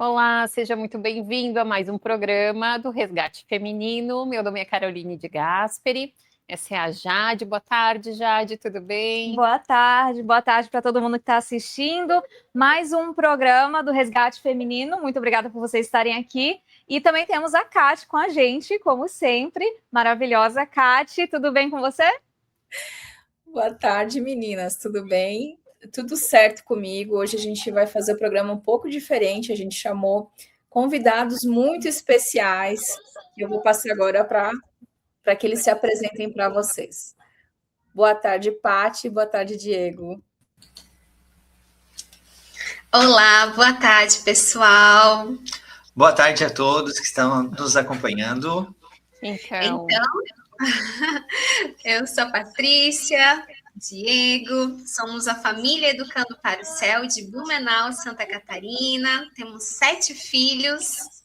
Olá, seja muito bem-vindo a mais um programa do Resgate Feminino. Meu nome é Caroline de Gasperi, essa é a Jade. Boa tarde, Jade, tudo bem? Boa tarde para todo mundo que está assistindo. Mais um programa do Resgate Feminino. Muito obrigada por vocês estarem aqui. E também temos a Kate com a gente, como sempre. Maravilhosa, Kate. Tudo bem com você? Boa tarde, meninas. Tudo bem? Tudo certo comigo. Hoje a gente vai fazer o programa um pouco diferente. A gente chamou convidados muito especiais. Eu vou passar agora para que eles se apresentem para vocês. Boa tarde, Pati. Boa tarde, Diego. Olá, boa tarde, pessoal. Boa tarde a todos que estão nos acompanhando. Então, eu sou a Patrícia, Diego, somos a família Educando para o Céu de Blumenau, Santa Catarina, temos 7 filhos.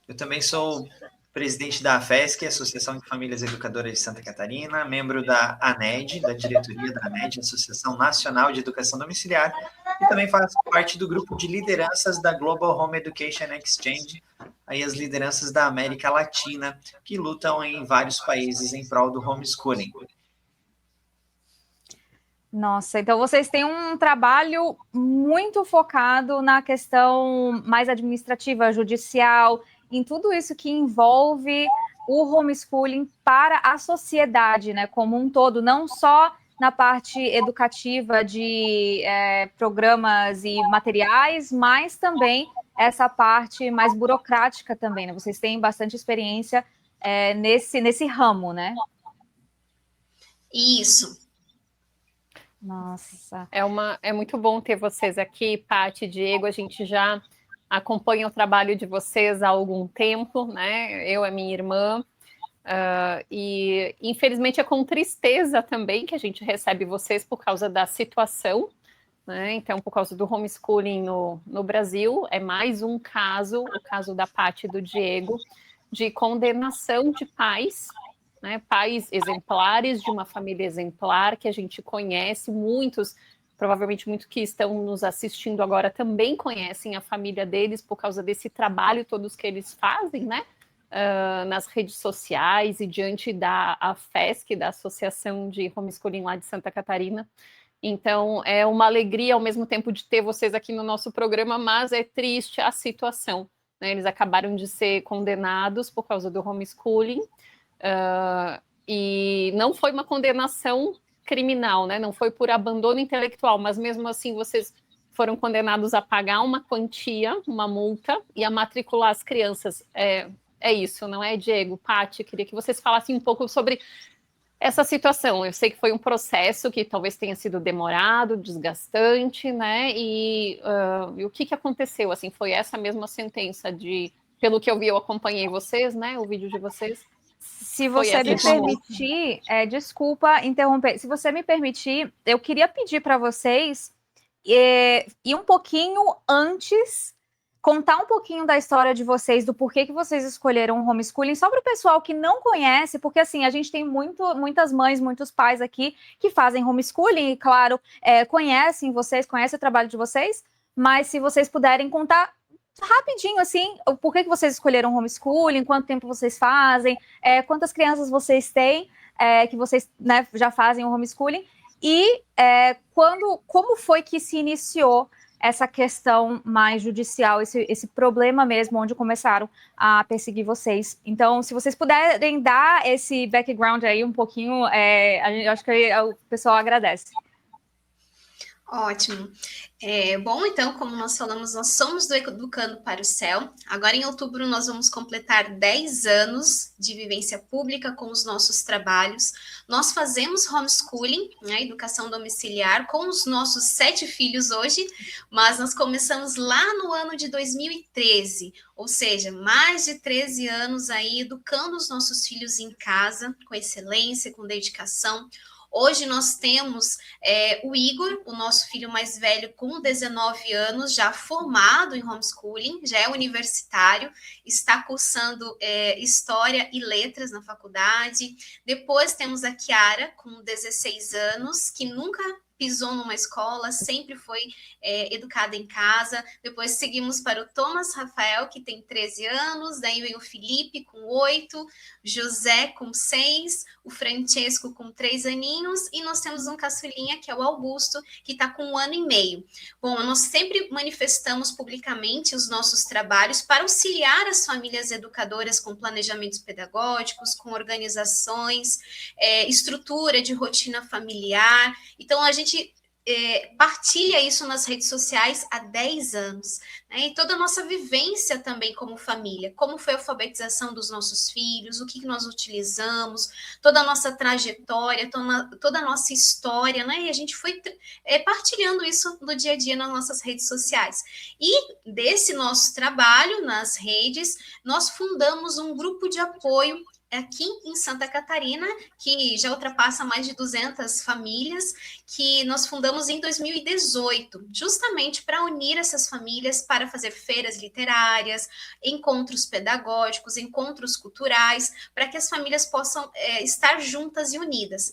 Eu também sou presidente da AFESC, Associação de Famílias Educadoras de Santa Catarina, membro da ANED, da diretoria da ANED, Associação Nacional de Educação Domiciliar, e também faço parte do grupo de lideranças da Global Home Education Exchange, aí as lideranças da América Latina, que lutam em vários países em prol do homeschooling. Nossa, então vocês têm um trabalho muito focado na questão mais administrativa, judicial, em tudo isso que envolve o homeschooling para a sociedade, né, como um todo, não só na parte educativa de programas e materiais, mas também essa parte mais burocrática também, né? Vocês têm bastante experiência nesse ramo, né? Isso. Nossa. É muito bom ter vocês aqui, Pati, Diego. A gente já acompanha o trabalho de vocês há algum tempo, né? Eu e minha irmã. E infelizmente é com tristeza também que a gente recebe vocês por causa da situação, né? Então, por causa do homeschooling no Brasil, é mais um caso, o caso da Pati e do Diego, de condenação de pais, né? Pais exemplares de uma família exemplar que a gente conhece, muitos, provavelmente muitos que estão nos assistindo agora também conhecem a família deles por causa desse trabalho todos que eles fazem, né? Nas redes sociais e diante da AFESC, da Associação de Homeschooling lá de Santa Catarina. Então, é uma alegria ao mesmo tempo de ter vocês aqui no nosso programa, mas é triste a situação, né? Eles acabaram de ser condenados por causa do homeschooling, e não foi uma condenação criminal, né? Não foi por abandono intelectual, mas mesmo assim vocês foram condenados a pagar uma quantia, uma multa, e a matricular as crianças. É isso, não é, Diego? Pati, queria que vocês falassem um pouco sobre essa situação. Eu sei que foi um processo que talvez tenha sido demorado, desgastante, né? E o que aconteceu? Assim, foi essa mesma sentença pelo que eu vi, eu acompanhei vocês, né? O vídeo de vocês. Se você me permitir, desculpa interromper. Se você me permitir, eu queria pedir para vocês ir um pouquinho antes, contar um pouquinho da história de vocês, do porquê que vocês escolheram o homeschooling, só para o pessoal que não conhece, porque assim, a gente tem muitas mães, muitos pais aqui que fazem homeschooling e, claro, conhecem vocês, conhecem o trabalho de vocês, mas se vocês puderem contar rapidinho, assim, o porquê que vocês escolheram homeschooling, quanto tempo vocês fazem, quantas crianças vocês têm, que vocês, né, já fazem o homeschooling, e como foi que se iniciou essa questão mais judicial, esse problema mesmo, onde começaram a perseguir vocês. Então, se vocês puderem dar esse background aí um pouquinho, eu acho que o pessoal agradece. Ótimo. Bom, então, como nós falamos, nós somos do Educando para o Céu. Agora, em outubro, nós vamos completar 10 anos de vivência pública com os nossos trabalhos. Nós fazemos homeschooling, né, educação domiciliar, com os nossos 7 filhos hoje, mas nós começamos lá no ano de 2013, ou seja, mais de 13 anos aí educando os nossos filhos em casa, com excelência, com dedicação. Hoje nós temos o Igor, o nosso filho mais velho, com 19 anos, já formado em homeschooling, já é universitário, está cursando História e Letras na faculdade. Depois temos a Kiara, com 16 anos, que nunca pisou numa escola, sempre foi educada em casa. Depois seguimos para o Thomas Rafael, que tem 13 anos, daí vem o Felipe com 8, José com 6, o Francesco com 3 aninhos, e nós temos um caçulinha, que é o Augusto, que está com 1 ano e meio. Bom, nós sempre manifestamos publicamente os nossos trabalhos para auxiliar as famílias educadoras com planejamentos pedagógicos, com organizações, estrutura de rotina familiar. Então, a gente partilha isso nas redes sociais há 10 anos, né? E toda a nossa vivência também como família, como foi a alfabetização dos nossos filhos, o que nós utilizamos, toda a nossa trajetória, toda a nossa história, né? E a gente foi partilhando isso no dia a dia nas nossas redes sociais. E desse nosso trabalho nas redes, nós fundamos um grupo de apoio aqui em Santa Catarina, que já ultrapassa mais de 200 famílias, que nós fundamos em 2018, justamente para unir essas famílias, para fazer feiras literárias, encontros pedagógicos, encontros culturais, para que as famílias possam estar juntas e unidas.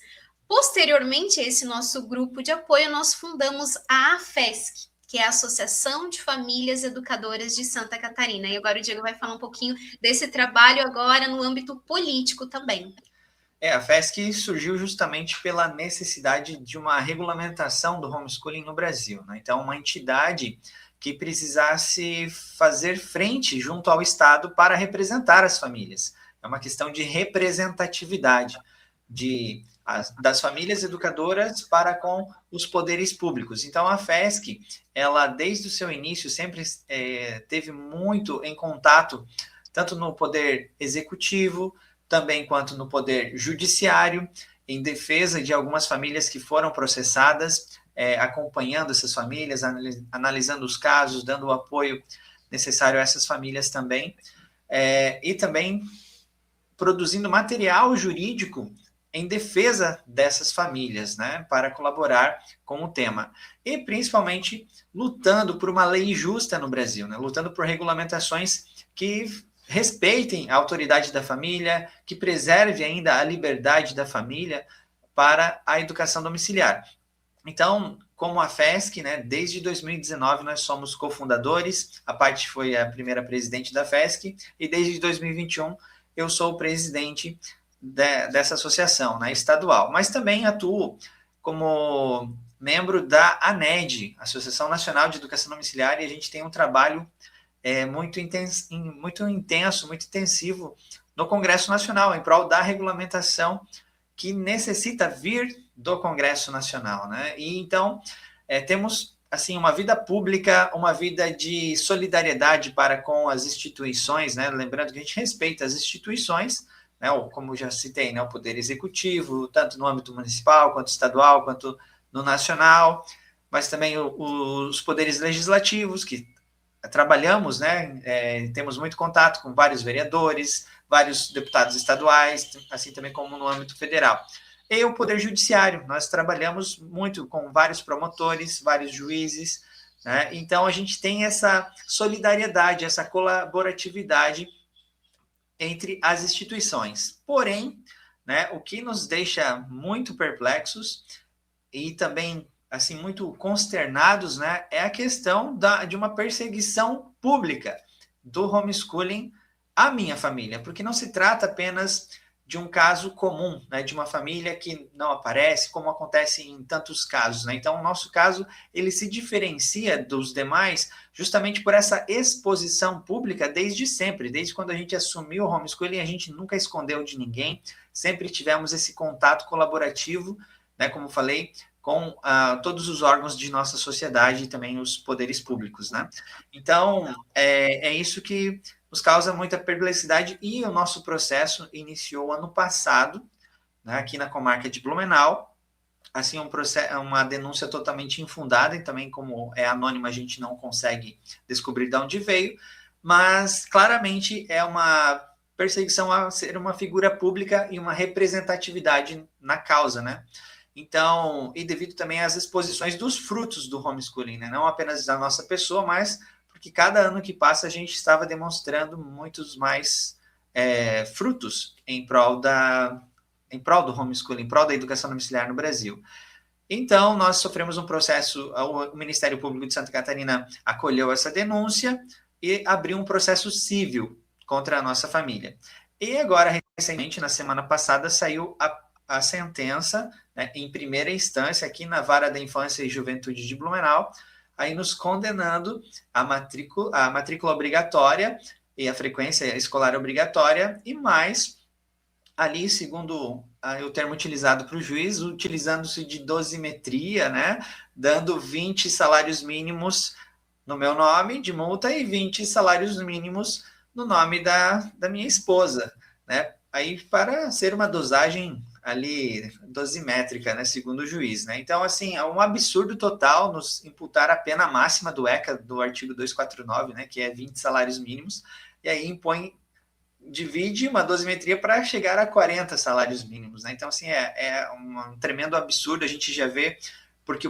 Posteriormente a esse nosso grupo de apoio, nós fundamos a AFESC, que é a Associação de Famílias Educadoras de Santa Catarina. E agora o Diego vai falar um pouquinho desse trabalho agora no âmbito político também. A FESC surgiu justamente pela necessidade de uma regulamentação do homeschooling no Brasil, né? Então, uma entidade que precisasse fazer frente junto ao Estado para representar as famílias. É uma questão de representatividade das famílias educadoras para com os poderes públicos. Então, a FESC, ela, desde o seu início, sempre teve muito em contato, tanto no poder executivo, também quanto no poder judiciário, em defesa de algumas famílias que foram processadas, acompanhando essas famílias, analisando os casos, dando o apoio necessário a essas famílias também, e também produzindo material jurídico em defesa dessas famílias, né, para colaborar com o tema. E, principalmente, lutando por uma lei justa no Brasil, né, lutando por regulamentações que respeitem a autoridade da família, que preserve ainda a liberdade da família para a educação domiciliar. Então, como a FESC, né, desde 2019 nós somos cofundadores, a Paty foi a primeira presidente da FESC, e desde 2021 eu sou o presidente dessa associação, né, estadual, mas também atuo como membro da ANED, Associação Nacional de Educação Domiciliar, e a gente tem um trabalho muito intenso, muito intensivo no Congresso Nacional, em prol da regulamentação que necessita vir do Congresso Nacional, né? E então temos assim uma vida pública, uma vida de solidariedade para com as instituições, né? Lembrando que a gente respeita as instituições, né, como já citei, né, o Poder Executivo, tanto no âmbito municipal, quanto estadual, quanto no nacional, mas também os poderes legislativos, que trabalhamos, né, temos muito contato com vários vereadores, vários deputados estaduais, assim também como no âmbito federal. E o Poder Judiciário, nós trabalhamos muito com vários promotores, vários juízes, né, então a gente tem essa solidariedade, essa colaboratividade entre as instituições. Porém, né, o que nos deixa muito perplexos e também assim muito consternados, né, é a questão de uma perseguição pública do homeschooling à minha família, porque não se trata apenas de um caso comum, né, de uma família que não aparece, como acontece em tantos casos, né? Então, o nosso caso, ele se diferencia dos demais justamente por essa exposição pública desde sempre, desde quando a gente assumiu o homeschooling, a gente nunca escondeu de ninguém, sempre tivemos esse contato colaborativo, né, como falei, com todos os órgãos de nossa sociedade e também os poderes públicos, né? Então, é isso que nos causa muita perplexidade, e o nosso processo iniciou ano passado, né, aqui na comarca de Blumenau, assim, uma denúncia totalmente infundada, e também como é anônima, a gente não consegue descobrir de onde veio, mas claramente é uma perseguição a ser uma figura pública e uma representatividade na causa, né? Então, e devido também às exposições dos frutos do homeschooling, né? Não apenas da nossa pessoa, mas porque cada ano que passa a gente estava demonstrando muitos mais frutos em prol do homeschooling, em prol da educação domiciliar no Brasil. Então, nós sofremos um processo, o Ministério Público de Santa Catarina acolheu essa denúncia e abriu um processo civil contra a nossa família. E agora, recentemente, na semana passada, saiu a sentença, né, em primeira instância, aqui na Vara da Infância e Juventude de Blumenau, aí nos condenando a matrícula obrigatória e a frequência escolar obrigatória, e mais, ali, segundo o termo utilizado para o juiz, utilizando-se de dosimetria, né, dando 20 salários mínimos no meu nome de multa e 20 salários mínimos no nome da minha esposa, né, aí para ser uma dosagem ali dosimétrica, né, segundo o juiz, né? Então, assim, é um absurdo total nos imputar a pena máxima do ECA, do artigo 249, né, que é 20 salários mínimos, e aí divide uma dosimetria para chegar a 40 salários mínimos, né? Então, assim, é um tremendo absurdo, a gente já vê, porque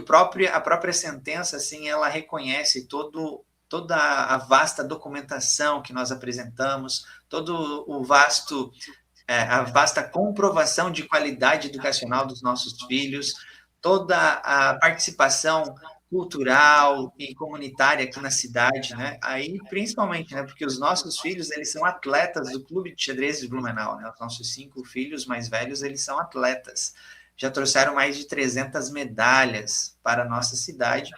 a própria sentença, assim, ela reconhece toda a vasta documentação que nós apresentamos, todo o a vasta comprovação de qualidade educacional dos nossos filhos, toda a participação cultural e comunitária aqui na cidade, né? Aí, principalmente, né? Porque os nossos filhos, eles são atletas do Clube de Xadrez de Blumenau, né? Os nossos 5 filhos mais velhos, eles são atletas. Já trouxeram mais de 300 medalhas para a nossa cidade.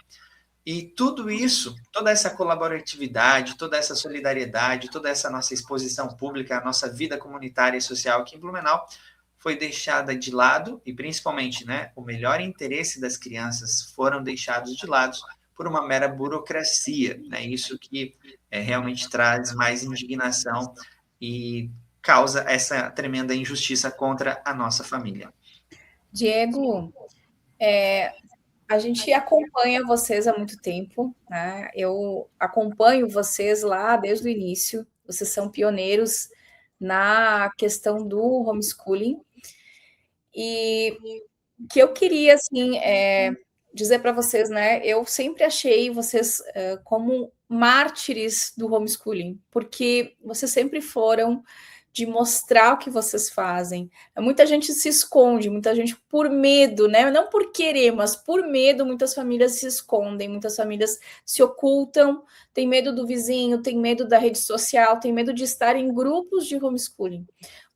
E tudo isso, toda essa colaboratividade, toda essa solidariedade, toda essa nossa exposição pública, a nossa vida comunitária e social aqui em Blumenau foi deixada de lado, e principalmente, né, o melhor interesse das crianças foram deixados de lado por uma mera burocracia, né? Isso que realmente traz mais indignação e causa essa tremenda injustiça contra a nossa família. Diego, a gente acompanha vocês há muito tempo, né? Eu acompanho vocês lá desde o início. Vocês são pioneiros na questão do homeschooling. E que eu queria, assim, dizer para vocês, né? Eu sempre achei vocês como mártires do homeschooling, porque vocês sempre foram de mostrar o que vocês fazem. Muita gente se esconde, muita gente por medo, né? Não por querer, mas por medo, muitas famílias se escondem, muitas famílias se ocultam, tem medo do vizinho, tem medo da rede social, tem medo de estar em grupos de homeschooling.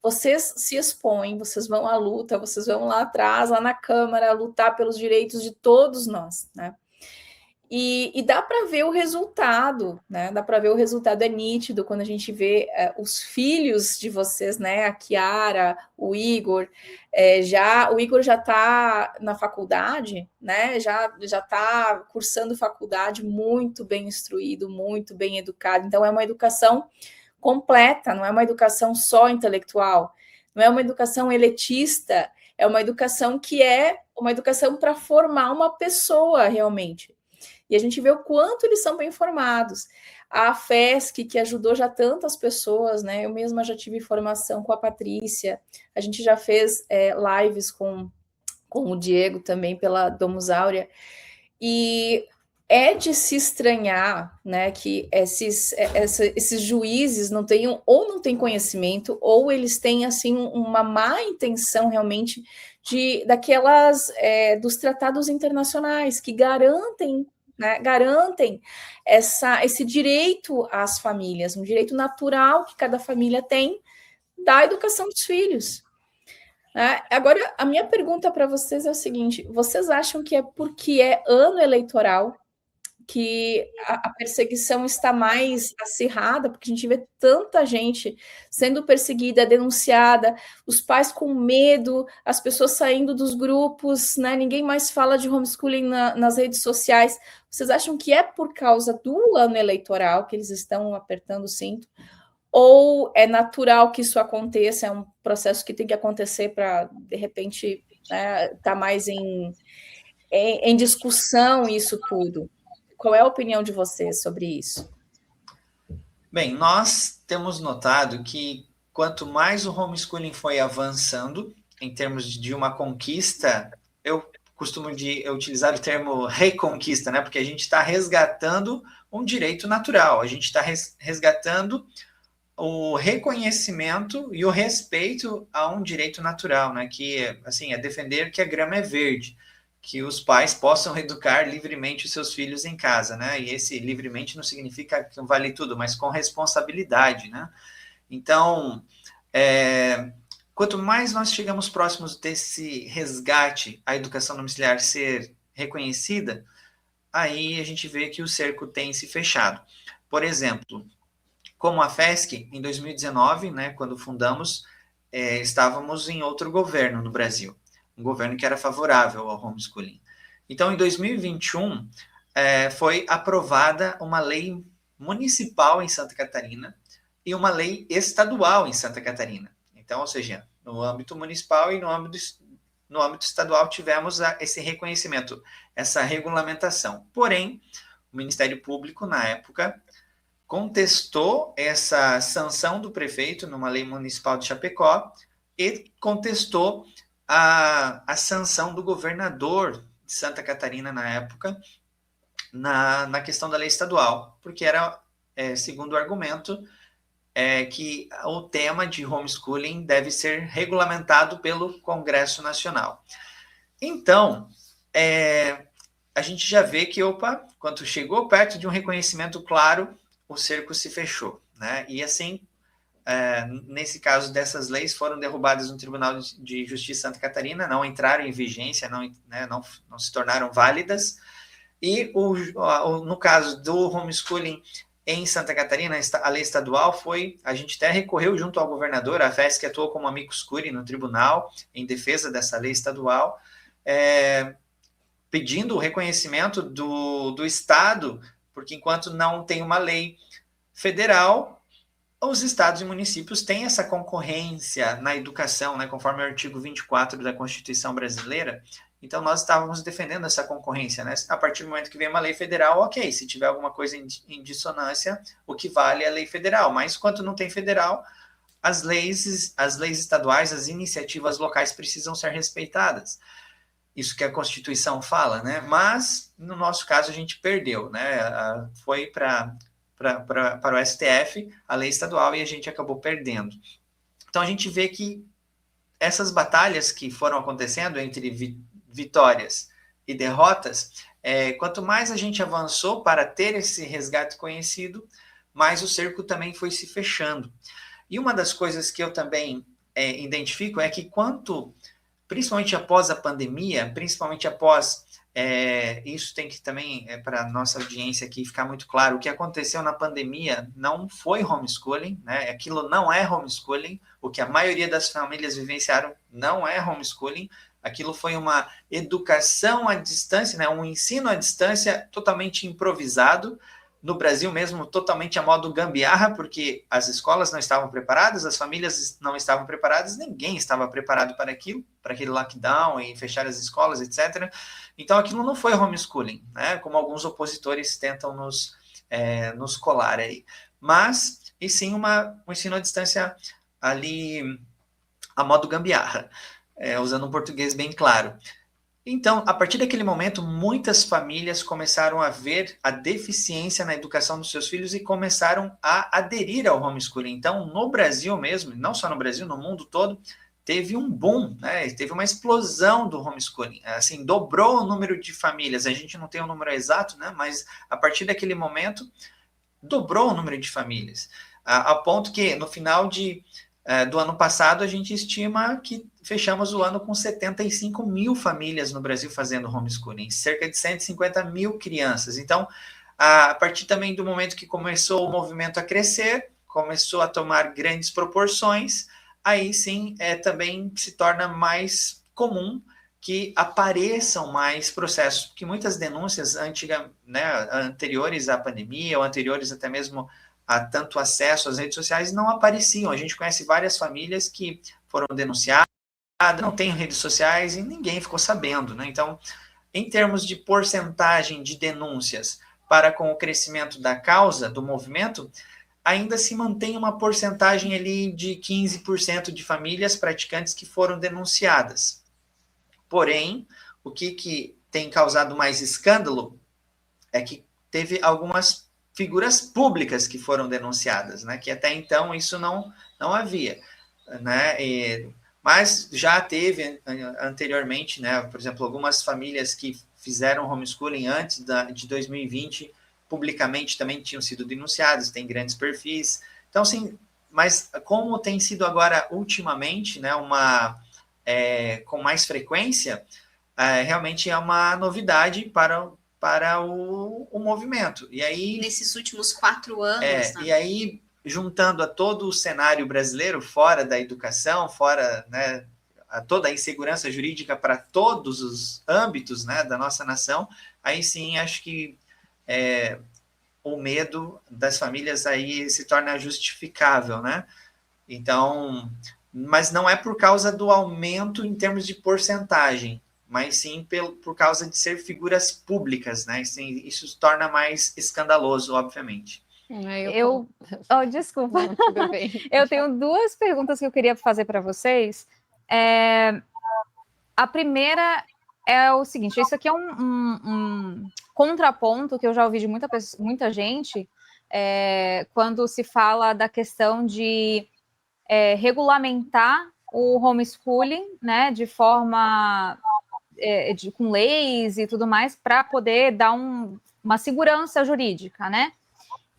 Vocês se expõem, vocês vão à luta, vocês vão lá atrás, lá na Câmara, lutar pelos direitos de todos nós, né? E dá para ver o resultado, né? Dá para ver o resultado, é nítido quando a gente vê os filhos de vocês, né? A Kiara, o Igor, o Igor já está na faculdade, né? Já está cursando faculdade, muito bem instruído, muito bem educado. Então, é uma educação completa, não é uma educação só intelectual, não é uma educação elitista, é uma educação que é uma educação para formar uma pessoa realmente. E a gente vê o quanto eles são bem formados. A FESC, que ajudou já tantas pessoas, né? Eu mesma já tive formação com a Patrícia, a gente já fez lives com o Diego também pela Domus Áurea, e é de se estranhar, né, que esses juízes não tenham, ou não têm conhecimento, ou eles têm, assim, uma má intenção realmente daquelas dos tratados internacionais que garantem, né, esse direito às famílias, um direito natural que cada família tem da educação dos filhos. Agora, a minha pergunta para vocês é o seguinte: vocês acham que é porque é ano eleitoral que a perseguição está mais acirrada, porque a gente vê tanta gente sendo perseguida, denunciada, os pais com medo, as pessoas saindo dos grupos, né? Ninguém mais fala de homeschooling nas redes sociais. Vocês acham que é por causa do ano eleitoral que eles estão apertando o cinto? Ou é natural que isso aconteça, é um processo que tem que acontecer para, de repente, tá mais em discussão isso tudo? Qual é a opinião de vocês sobre isso? Bem, nós temos notado que quanto mais o homeschooling foi avançando, em termos de uma conquista, eu costumo utilizar o termo reconquista, né? Porque a gente está resgatando um direito natural, a gente está resgatando o reconhecimento e o respeito a um direito natural, né? Que, assim, é defender que a grama é verde. que os pais possam educar livremente os seus filhos em casa, né? E esse livremente não significa que não vale tudo, mas com responsabilidade, né? Então, quanto mais nós chegamos próximos desse resgate, a educação domiciliar ser reconhecida, aí a gente vê que o cerco tem se fechado. Por exemplo, como a FESC, em 2019, né, quando fundamos, estávamos em outro governo no Brasil, um governo que era favorável ao homeschooling. Então, em 2021, foi aprovada uma lei municipal em Santa Catarina e uma lei estadual em Santa Catarina. Então, ou seja, no âmbito municipal e no âmbito estadual tivemos esse reconhecimento, essa regulamentação. Porém, o Ministério Público, na época, contestou essa sanção do prefeito numa lei municipal de Chapecó e contestou a sanção do governador de Santa Catarina, na época, na questão da lei estadual, porque era, segundo o argumento, que o tema de homeschooling deve ser regulamentado pelo Congresso Nacional. Então, a gente já vê que, quando chegou perto de um reconhecimento claro, o cerco se fechou, né? E assim, nesse caso dessas leis, foram derrubadas no Tribunal de Justiça de Santa Catarina, não entraram em vigência, não se tornaram válidas. E no caso do homeschooling em Santa Catarina, a lei estadual a gente até recorreu junto ao governador, a FESC atuou como amicus curiae no tribunal, em defesa dessa lei estadual, pedindo o reconhecimento do Estado, porque enquanto não tem uma lei federal, os estados e municípios têm essa concorrência na educação, né, conforme o artigo 24 da Constituição Brasileira. Então, nós estávamos defendendo essa concorrência, né? A partir do momento que vem uma lei federal, ok, se tiver alguma coisa em dissonância, o que vale é a lei federal. Mas, enquanto não tem federal, as leis estaduais, as iniciativas locais precisam ser respeitadas. Isso que a Constituição fala, né? Mas, no nosso caso, a gente perdeu, né? Foi para o STF a lei estadual e a gente acabou perdendo. Então, a gente vê que essas batalhas que foram acontecendo entre vitórias e derrotas, quanto mais a gente avançou para ter esse resgate conhecido, mais o cerco também foi se fechando. E uma das coisas que eu também identifico é que principalmente após a pandemia, principalmente após, isso tem que também, para a nossa audiência aqui ficar muito claro, o que aconteceu na pandemia não foi homeschooling, né? Aquilo não é homeschooling, o que a maioria das famílias vivenciaram não é homeschooling, aquilo foi uma educação à distância, né? Um ensino à distância totalmente improvisado, no Brasil mesmo totalmente a modo gambiarra, porque as escolas não estavam preparadas, as famílias não estavam preparadas, ninguém estava preparado para aquele lockdown e fechar as escolas, etc. Então, aquilo não foi homeschooling, né? Como alguns opositores tentam nos colar aí. Mas, e sim um ensino à distância ali a modo gambiarra, usando um português bem claro. Então, a partir daquele momento, muitas famílias começaram a ver a deficiência na educação dos seus filhos e começaram a aderir ao homeschooling. Então, no Brasil mesmo, não só no Brasil, no mundo todo, teve um boom, né? Teve uma explosão do homeschooling. Assim, dobrou o número de famílias. A gente não tem um número exato, né? Mas a partir daquele momento, dobrou o número de famílias. A ponto que, no final do ano passado, a gente estima que fechamos o ano com 75 mil famílias no Brasil fazendo homeschooling, cerca de 150 mil crianças. Então, a partir também do momento que começou o movimento a crescer, começou a tomar grandes proporções, aí sim também se torna mais comum que apareçam mais processos, porque muitas denúncias anteriores à pandemia, ou anteriores até mesmo a tanto acesso às redes sociais, não apareciam. A gente conhece várias famílias que foram denunciadas, não têm redes sociais e ninguém ficou sabendo, né? Então, em termos de porcentagem de denúncias para com o crescimento da causa, do movimento, ainda se mantém uma porcentagem ali de 15% de famílias praticantes que foram denunciadas. Porém, o que tem causado mais escândalo é que teve algumas figuras públicas que foram denunciadas, né? Que até então isso não havia, né? E Mas já teve anteriormente, né, por exemplo, algumas famílias que fizeram homeschooling antes de 2020, publicamente também tinham sido denunciadas, tem grandes perfis. Então, assim, mas como tem sido agora ultimamente, né, com mais frequência, realmente é uma novidade para o movimento. E aí, nesses últimos 4 anos. Né? E aí, juntando a todo o cenário brasileiro, fora da educação, fora, né, toda a insegurança jurídica para todos os âmbitos, né, da nossa nação, aí sim acho que o medo das famílias aí se torna justificável, né? Então, mas não é por causa do aumento em termos de porcentagem, mas sim por causa de ser figuras públicas, né? Isso se torna mais escandaloso, obviamente. Desculpa. Não, tudo bem. Eu tenho 2 perguntas que eu queria fazer para vocês. A primeira é o seguinte: isso aqui é um contraponto que eu já ouvi de muita gente quando se fala da questão de regulamentar o homeschooling, né, de forma com leis e tudo mais, para poder dar uma segurança jurídica, né?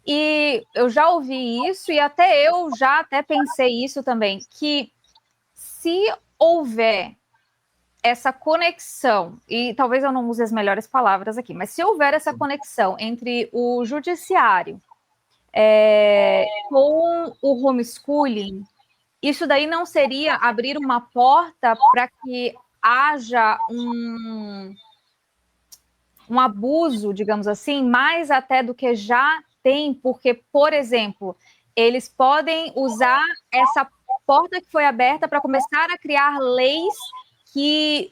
E eu já ouvi isso e até eu já pensei isso também, que se houver essa conexão, e talvez eu não use as melhores palavras aqui, mas se houver essa conexão entre o judiciário com o homeschooling, isso daí não seria abrir uma porta para que haja um abuso, digamos assim, mais até do que já tem, porque, por exemplo, eles podem usar essa porta que foi aberta para começar a criar leis que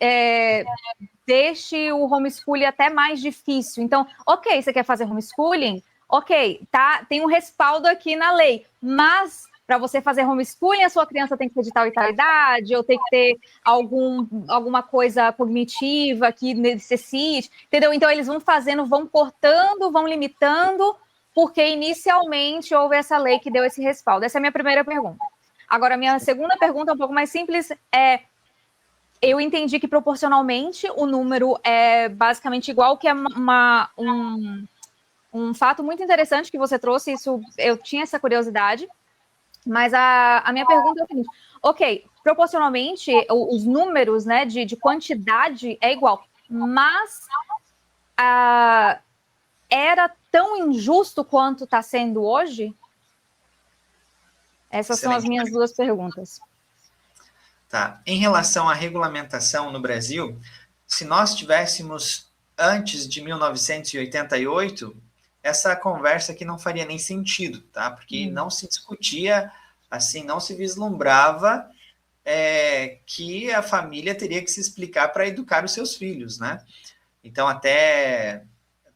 deixe o homeschooling até mais difícil. Então, ok, você quer fazer homeschooling? Ok, tá, tem um respaldo aqui na lei, mas para você fazer homeschooling, a sua criança tem que ter de tal e tal idade, ou tem que ter alguma coisa cognitiva que necessite, entendeu? Então, eles vão fazendo, vão cortando, vão limitando, porque inicialmente houve essa lei que deu esse respaldo. Essa é a minha primeira pergunta. Agora, a minha segunda pergunta é um pouco mais simples, eu entendi que proporcionalmente o número é basicamente igual, que é um fato muito interessante que você trouxe, isso eu tinha essa curiosidade, mas a minha pergunta é o seguinte: ok, proporcionalmente os números, né, de quantidade é igual, mas era tão injusto quanto está sendo hoje? Essas são as minhas 2 perguntas. Tá. Em relação à regulamentação no Brasil, se nós tivéssemos antes de 1988, essa conversa aqui não faria nem sentido, tá? Porque não se discutia, assim, não se vislumbrava que a família teria que se explicar para educar os seus filhos, né? Então, até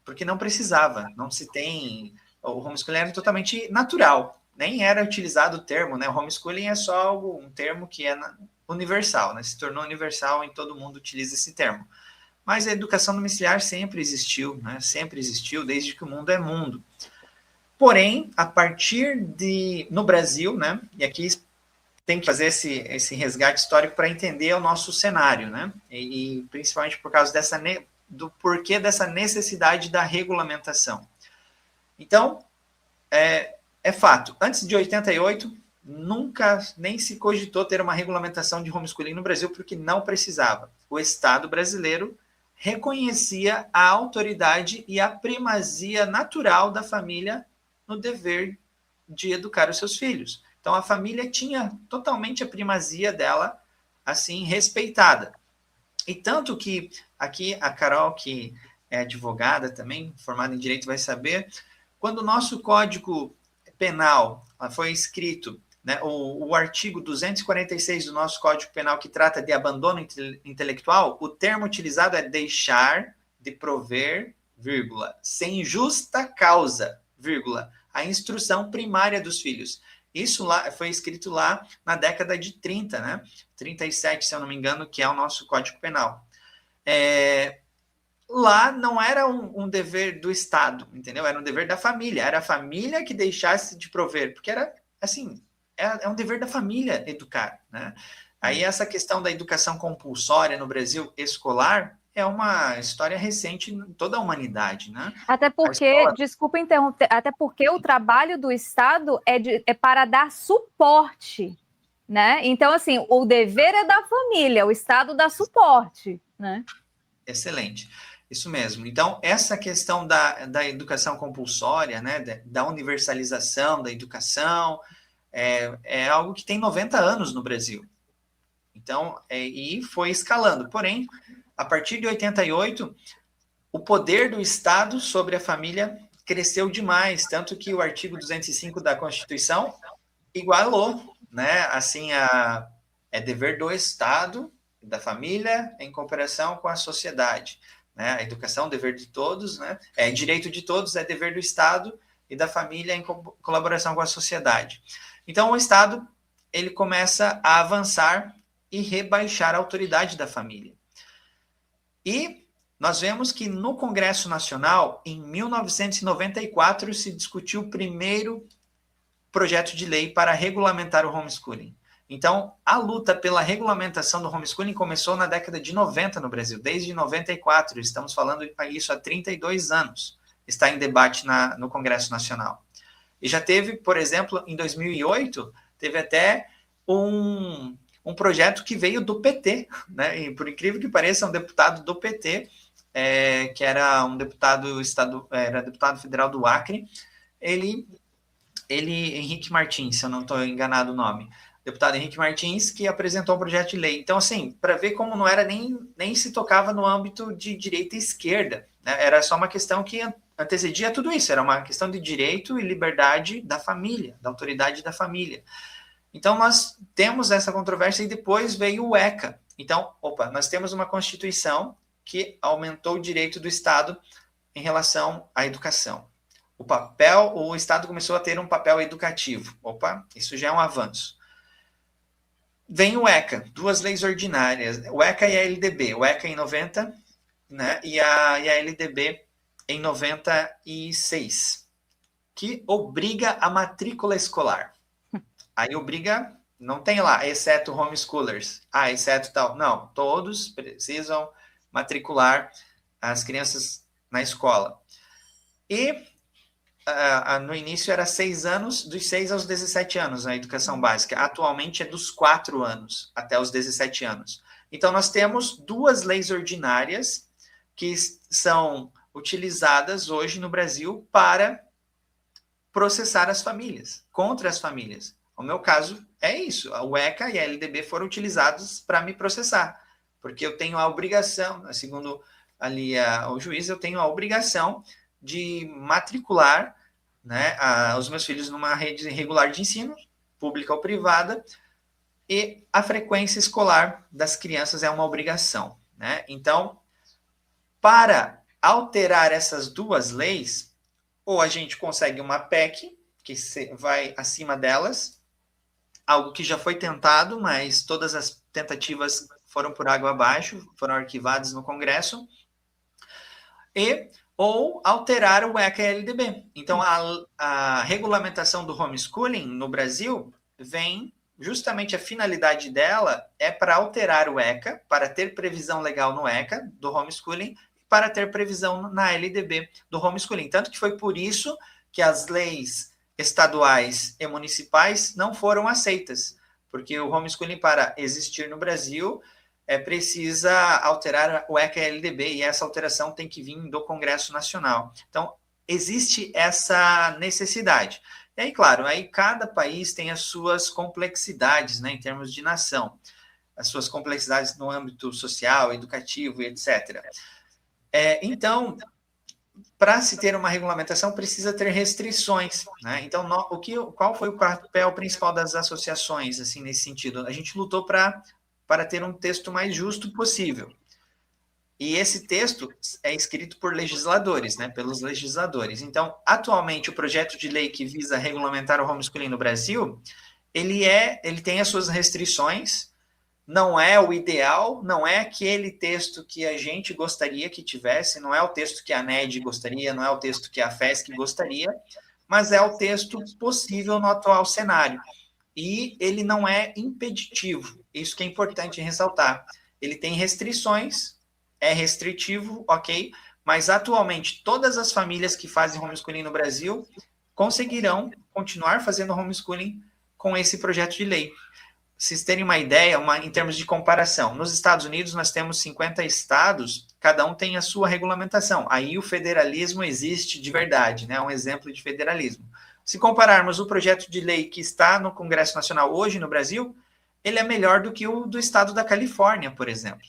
porque não precisava, não se tem... O homeschooling era totalmente natural, nem era utilizado o termo, né? O homeschooling é só um termo que é universal, né? Se tornou universal e todo mundo utiliza esse termo. Mas a educação domiciliar sempre existiu, né? Sempre existiu, desde que o mundo é mundo. Porém, a partir no Brasil, né? E aqui tem que fazer esse resgate histórico para entender o nosso cenário, né? E principalmente por causa do porquê dessa necessidade da regulamentação. Então, é fato, antes de 88, nunca nem se cogitou ter uma regulamentação de homeschooling no Brasil, porque não precisava. O Estado brasileiro reconhecia a autoridade e a primazia natural da família no dever de educar os seus filhos. Então, a família tinha totalmente a primazia dela, assim, respeitada. E tanto que, aqui, a Carol, que é advogada também, formada em Direito, vai saber, quando o nosso Código Penal foi escrito, né, o artigo 246 do nosso Código Penal, que trata de abandono intelectual, o termo utilizado é deixar de prover, vírgula, sem justa causa, vírgula, a instrução primária dos filhos. Isso lá foi escrito lá na década de 30, né? 37, se eu não me engano, que é o nosso Código Penal. Lá não era um dever do Estado, entendeu? Era um dever da família. Era a família que deixasse de prover, porque era, assim, é um dever da família educar, né? Aí essa questão da educação compulsória no Brasil escolar é uma história recente em toda a humanidade, né? Até porque, desculpa interromper, até porque o trabalho do Estado é para dar suporte, né? Então, assim, o dever é da família, o Estado dá suporte, né? Excelente, isso mesmo. Então, essa questão da educação compulsória, né, da universalização da educação, é algo que tem 90 anos no Brasil. Então, e foi escalando. Porém, a partir de 88, o poder do Estado sobre a família cresceu demais, tanto que o artigo 205 da Constituição igualou, né? Assim, é dever do Estado, da família, em cooperação com a sociedade, né? A educação, dever de todos, né? É direito de todos, é dever do Estado e da família em colaboração com a sociedade. Então, o Estado, ele começa a avançar e rebaixar a autoridade da família. E nós vemos que no Congresso Nacional, em 1994, se discutiu o primeiro projeto de lei para regulamentar o homeschooling. Então, a luta pela regulamentação do homeschooling começou na década de 90 no Brasil, desde 94, estamos falando isso há 32 anos, está em debate no Congresso Nacional. E já teve, por exemplo, em 2008, teve até um projeto que veio do PT, né? E por incrível que pareça, um deputado do PT, que era um deputado federal do Acre, ele Henrique Martins, se eu não estou enganado o nome, deputado Henrique Martins, que apresentou um projeto de lei. Então, assim, para ver como não era nem se tocava no âmbito de direita e esquerda, né? Era só uma questão que antecedia tudo isso, era uma questão de direito e liberdade da família, da autoridade da família. Então, nós temos essa controvérsia e depois veio o ECA. Então, nós temos uma Constituição que aumentou o direito do Estado em relação à educação. O Estado começou a ter um papel educativo. Isso já é um avanço. Vem o ECA, duas leis ordinárias, o ECA e a LDB. O ECA em 90, né, e a LDB em 96, que obriga a matrícula escolar. Aí obriga, não tem lá, exceto homeschoolers. Exceto tal. Não, todos precisam matricular as crianças na escola. E no início era 6 anos, dos 6 aos 17 anos, a educação básica. Atualmente é dos 4 anos até os 17 anos. Então, nós temos duas leis ordinárias que são utilizadas hoje no Brasil para processar as famílias, contra as famílias. No meu caso, é isso. O ECA e a LDB foram utilizados para me processar, porque eu tenho a obrigação, segundo ali o juiz, eu tenho a obrigação de matricular, né, os meus filhos numa rede regular de ensino, pública ou privada, e a frequência escolar das crianças é uma obrigação, né? Então, para alterar essas duas leis, ou a gente consegue uma PEC, que vai acima delas, algo que já foi tentado, mas todas as tentativas foram por água abaixo, foram arquivadas no Congresso, ou alterar o ECA e a LDB. Então, a regulamentação do homeschooling no Brasil vem, justamente a finalidade dela é para alterar o ECA, para ter previsão legal no ECA do homeschooling, para ter previsão na LDB do homeschooling. Tanto que foi por isso que as leis estaduais e municipais não foram aceitas, porque o homeschooling, para existir no Brasil, precisa alterar o ECA e a LDB, e essa alteração tem que vir do Congresso Nacional. Então, existe essa necessidade. E aí, claro, aí cada país tem as suas complexidades, né, em termos de nação, as suas complexidades no âmbito social, educativo e etc. Então, para se ter uma regulamentação, precisa ter restrições, né? Então, qual foi o papel principal das associações, assim, nesse sentido? A gente lutou para ter um texto mais justo possível. E esse texto é escrito por legisladores, né? Pelos legisladores. Então, atualmente, o projeto de lei que visa regulamentar o homeschooling no Brasil, ele tem as suas restrições. Não é o ideal, não é aquele texto que a gente gostaria que tivesse, não é o texto que a ANED gostaria, não é o texto que a FESC gostaria, mas é o texto possível no atual cenário. e ele não é impeditivo. Isso que é importante ressaltar. Ele tem restrições, é restritivo, ok, mas atualmente todas as famílias que fazem homeschooling no Brasil conseguirão continuar fazendo homeschooling com esse projeto de lei. Vocês terem uma ideia, em termos de comparação, nos Estados Unidos nós temos 50 estados, cada um tem a sua regulamentação. Aí o federalismo existe de verdade, né? Um exemplo de federalismo. Se compararmos o projeto de lei que está no Congresso Nacional hoje no Brasil, ele é melhor do que o do estado da Califórnia, por exemplo.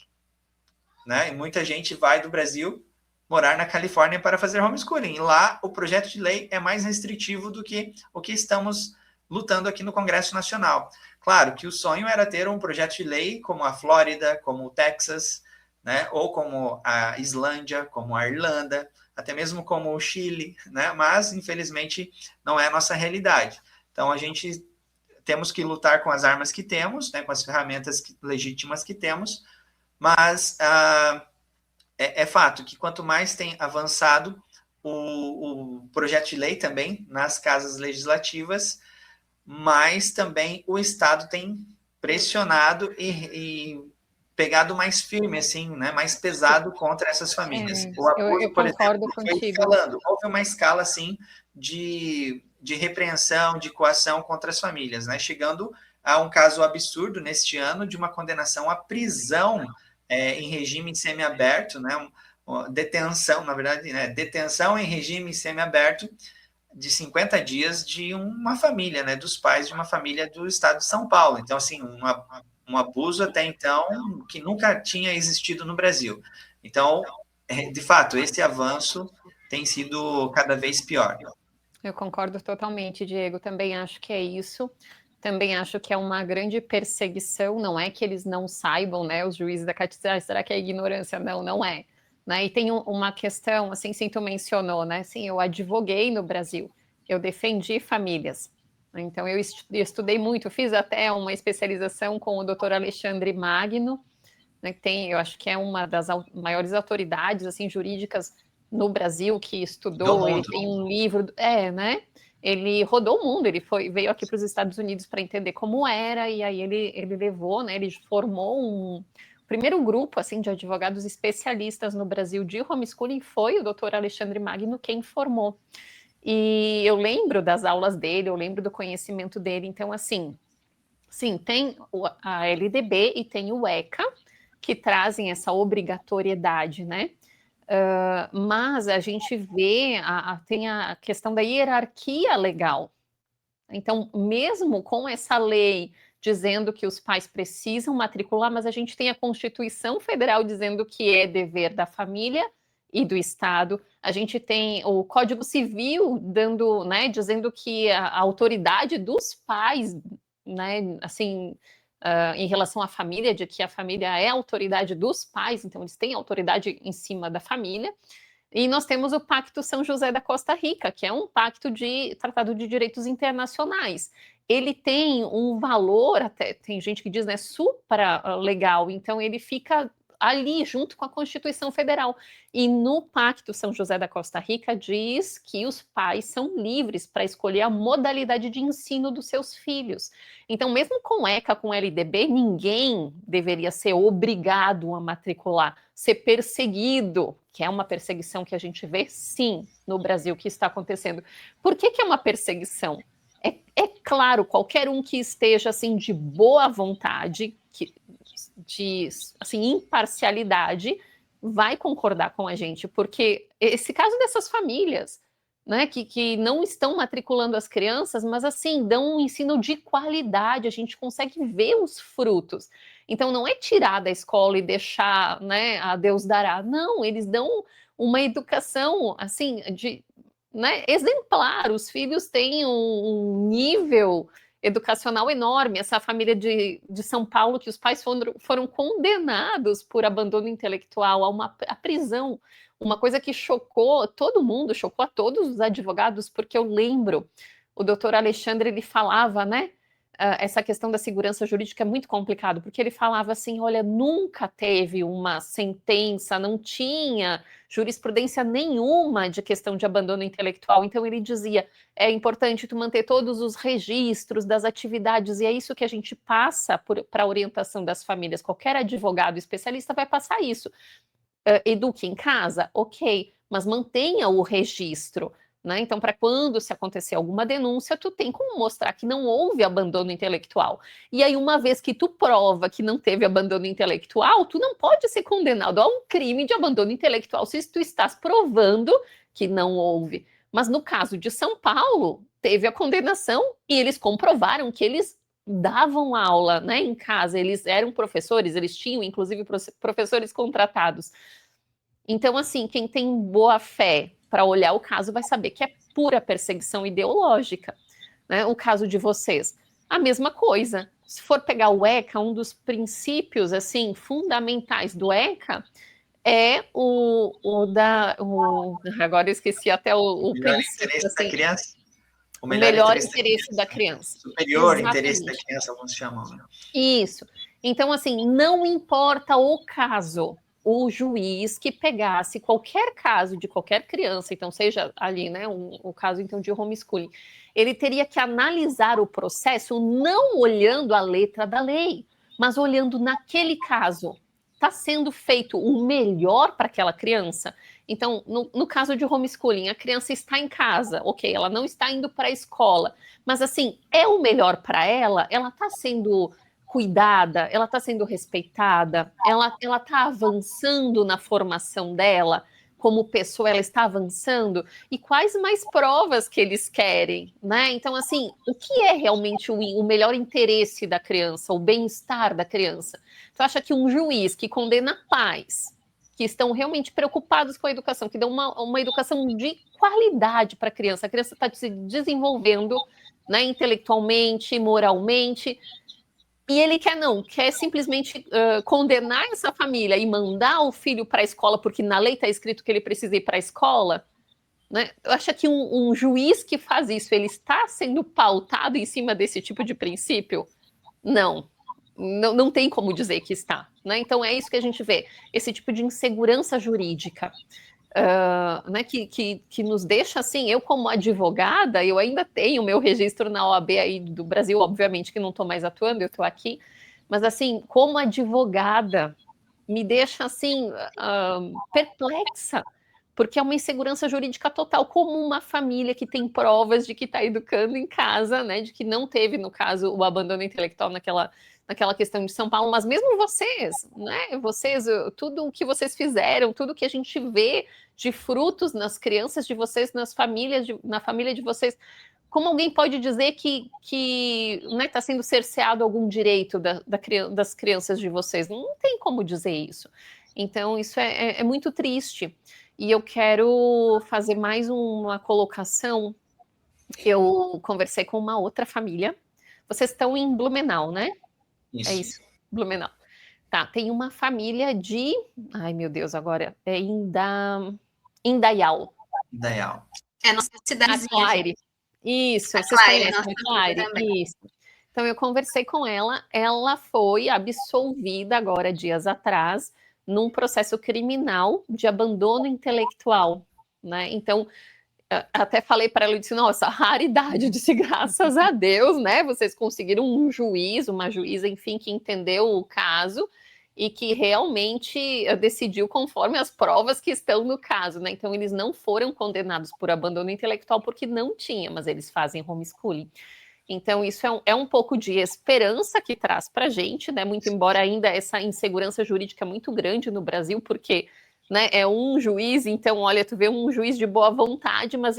Né? E muita gente vai do Brasil morar na Califórnia para fazer homeschooling. Lá, o projeto de lei é mais restritivo do que o que estamos lutando aqui no Congresso Nacional. Claro que o sonho era ter um projeto de lei como a Flórida, como o Texas, né? Ou como a Islândia, como a Irlanda, até mesmo como o Chile, né? Mas, infelizmente, não é a nossa realidade. Então, a gente temos que lutar com as armas que temos, né? Com as ferramentas legítimas que temos, mas é fato que quanto mais tem avançado o projeto de lei também nas casas legislativas, mas também o Estado tem pressionado e pegado mais firme, assim, né, mais pesado contra essas famílias. O abuso, eu por concordo exemplo, foi contigo. escalando. Houve uma escala, assim, de repreensão, de coação contra as famílias, né, chegando a um caso absurdo neste ano de uma condenação à prisão em regime semiaberto, né, detenção, na verdade, né, detenção em regime semiaberto, de 50 dias de uma família, né, dos pais de uma família do estado de São Paulo. Então, assim, um abuso até então que nunca tinha existido no Brasil. Então, de fato, esse avanço tem sido cada vez pior. Eu concordo totalmente, Diego. Também acho que é isso. Também acho que é uma grande perseguição. Não é que eles não saibam, né? Os juízes da Catiça, será que é ignorância? Não, não é. Né? E tem uma questão, assim, sim, tu mencionou, né? Sim, eu advoguei no Brasil, eu defendi famílias. Então, eu estudei muito, fiz até uma especialização com o Dr. Alexandre Magno, né, que tem, eu acho que é uma das maiores autoridades, assim, jurídicas no Brasil, que estudou, ele tem um livro, né? Ele rodou o mundo, ele veio aqui para os Estados Unidos para entender como era, e aí ele levou, né? Ele formou o primeiro grupo assim de advogados especialistas no Brasil de homeschooling foi o Dr. Alexandre Magno quem formou. E eu lembro das aulas dele, eu lembro do conhecimento dele. Então, assim, sim, tem a LDB e tem o ECA, que trazem essa obrigatoriedade, né? Mas a gente vê, tem a questão da hierarquia legal. Então, mesmo com essa lei dizendo que os pais precisam matricular, mas a gente tem a Constituição Federal dizendo que é dever da família e do Estado. A gente tem o Código Civil dando, né, dizendo que a autoridade dos pais, né, assim, em relação à família, de que a família é a autoridade dos pais, então eles têm autoridade em cima da família. E nós temos o Pacto São José da Costa Rica, que é um pacto de tratado de direitos internacionais. Ele tem um valor, até tem gente que diz, né, supra-legal, então ele fica ali junto com a Constituição Federal. E no Pacto São José da Costa Rica diz que os pais são livres para escolher a modalidade de ensino dos seus filhos. Então, mesmo com ECA, com LDB, ninguém deveria ser obrigado a matricular, ser perseguido, que é uma perseguição que a gente vê, sim, no Brasil, que está acontecendo. Por que é uma perseguição? É claro, qualquer um que esteja assim de boa vontade, de assim, imparcialidade, vai concordar com a gente, porque esse caso dessas famílias, né, que não estão matriculando as crianças, mas assim, dão um ensino de qualidade, a gente consegue ver os frutos. Então, não é tirar da escola e deixar, né, a Deus dará. Não, eles dão uma educação, assim, né, exemplar. Os filhos têm um nível educacional enorme. Essa família de São Paulo, que os pais foram condenados por abandono intelectual à prisão. Uma coisa que chocou todo mundo, chocou a todos os advogados, porque eu lembro, o doutor Alexandre, ele falava, né, essa questão da segurança jurídica é muito complicado, porque ele falava assim, olha, nunca teve uma sentença, não tinha jurisprudência nenhuma de questão de abandono intelectual, então ele dizia, é importante tu manter todos os registros das atividades, e é isso que a gente passa para a orientação das famílias, qualquer advogado especialista vai passar isso. Eduque em casa? Ok, mas mantenha o registro, né? Então, para quando se acontecer alguma denúncia, tu tem como mostrar que não houve abandono intelectual. E aí, uma vez que tu prova que não teve abandono intelectual, tu não pode ser condenado a um crime de abandono intelectual se tu estás provando que não houve. Mas no caso de São Paulo, teve a condenação e eles comprovaram que eles davam aula, né, em casa, eles eram professores, eles tinham, inclusive, professores contratados. Então, assim, quem tem boa fé para olhar o caso vai saber que é pura perseguição ideológica, né? O caso de vocês, a mesma coisa. Se for pegar o ECA, um dos princípios, assim, fundamentais do ECA é agora eu esqueci até o melhor princípio, interesse assim, da criança. O melhor interesse da criança. Superior Exatamente. interesse da criança, alguns chamam, né? Isso. Então, assim, não importa o caso, o juiz que pegasse qualquer caso de qualquer criança, então seja ali, né, o caso então de homeschooling, ele teria que analisar o processo não olhando a letra da lei, mas olhando naquele caso. Está sendo feito o melhor para aquela criança? Então, no caso de homeschooling, a criança está em casa, ok, ela não está indo para a escola, mas assim, é o melhor para ela? Ela está sendo cuidada, ela está sendo respeitada, ela está avançando na formação dela, como pessoa, ela está avançando, e quais mais provas que eles querem, né? Então, assim, o que é realmente o melhor interesse da criança, o bem-estar da criança? Tu acha que um juiz que condena pais, que estão realmente preocupados com a educação, que dão uma educação de qualidade para a criança está se desenvolvendo, né, intelectualmente, moralmente, e ele quer simplesmente condenar essa família e mandar o filho para a escola, porque na lei está escrito que ele precisa ir para a escola, né? Eu acho que um juiz que faz isso, ele está sendo pautado em cima desse tipo de princípio? Não tem como dizer que está, né? Então é isso que a gente vê, esse tipo de insegurança jurídica, né, que nos deixa assim, eu como advogada, eu ainda tenho meu registro na OAB aí do Brasil, obviamente que não estou mais atuando, eu estou aqui, mas assim, como advogada, me deixa assim, perplexa, porque é uma insegurança jurídica total, como uma família que tem provas de que está educando em casa, né, de que não teve, no caso, o abandono intelectual naquela questão de São Paulo, mas mesmo vocês, né, tudo o que vocês fizeram, tudo que a gente vê de frutos nas crianças de vocês, na família de vocês, como alguém pode dizer que né, está sendo cerceado algum direito das crianças de vocês? Não tem como dizer isso. Então, isso é muito triste. E eu quero fazer mais uma colocação. Eu conversei com uma outra família. Vocês estão em Blumenau, né? Isso. É isso, Blumenau. Tá, tem uma família de... Ai, meu Deus, agora é Indaial. Indaial. É nossa cidadezinha. Isso, vocês Claire, conhecem a Claire? Isso. Então, eu conversei com ela, ela foi absolvida agora, dias atrás, num processo criminal de abandono intelectual, né? Então, até falei para ela, eu disse, nossa, raridade, eu disse, graças a Deus, né? Vocês conseguiram um juiz, uma juíza, enfim, que entendeu o caso e que realmente decidiu conforme as provas que estão no caso, né? Então, eles não foram condenados por abandono intelectual porque não tinha, mas eles fazem homeschooling. Então, isso é um pouco de esperança que traz para a gente, né? Muito embora ainda essa insegurança jurídica é muito grande no Brasil, porque, né, é um juiz, então, olha, tu vê um juiz de boa vontade, mas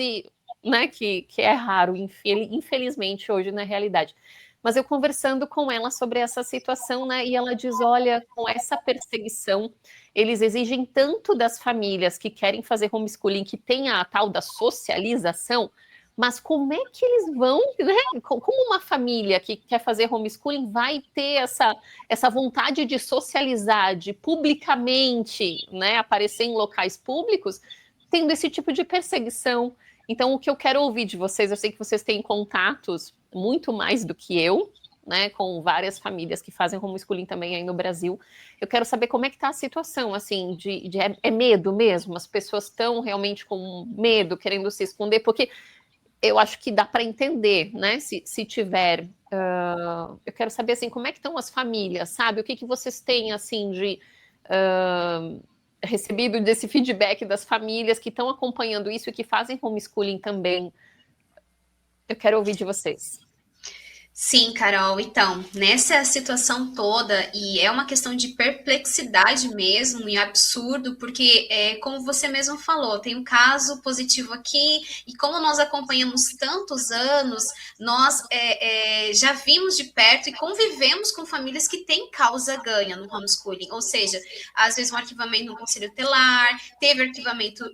né, que é raro, infelizmente, hoje na realidade. Mas eu conversando com ela sobre essa situação, né, e ela diz, olha, com essa perseguição, eles exigem tanto das famílias que querem fazer homeschooling, que tem a tal da socialização, mas como é que eles vão, né? Como uma família que quer fazer homeschooling vai ter essa vontade de socializar, de publicamente, né, aparecer em locais públicos, tendo esse tipo de perseguição? Então, o que eu quero ouvir de vocês, eu sei que vocês têm contatos muito mais do que eu, né, com várias famílias que fazem homeschooling também aí no Brasil. Eu quero saber como é que está a situação, assim, é medo mesmo? As pessoas estão realmente com medo, querendo se esconder, porque eu acho que dá para entender, né, se tiver. Eu quero saber, assim, como é que estão as famílias, sabe? O que vocês têm, assim, de recebido desse feedback das famílias que estão acompanhando isso e que fazem homeschooling também? Eu quero ouvir de vocês. Sim, Carol, então, nessa situação toda, e é uma questão de perplexidade mesmo, e absurdo, porque, como você mesmo falou, tem um caso positivo aqui, e como nós acompanhamos tantos anos, nós já vimos de perto e convivemos com famílias que têm causa ganha no homeschooling, ou seja, às vezes um arquivamento no Conselho Tutelar, teve arquivamento,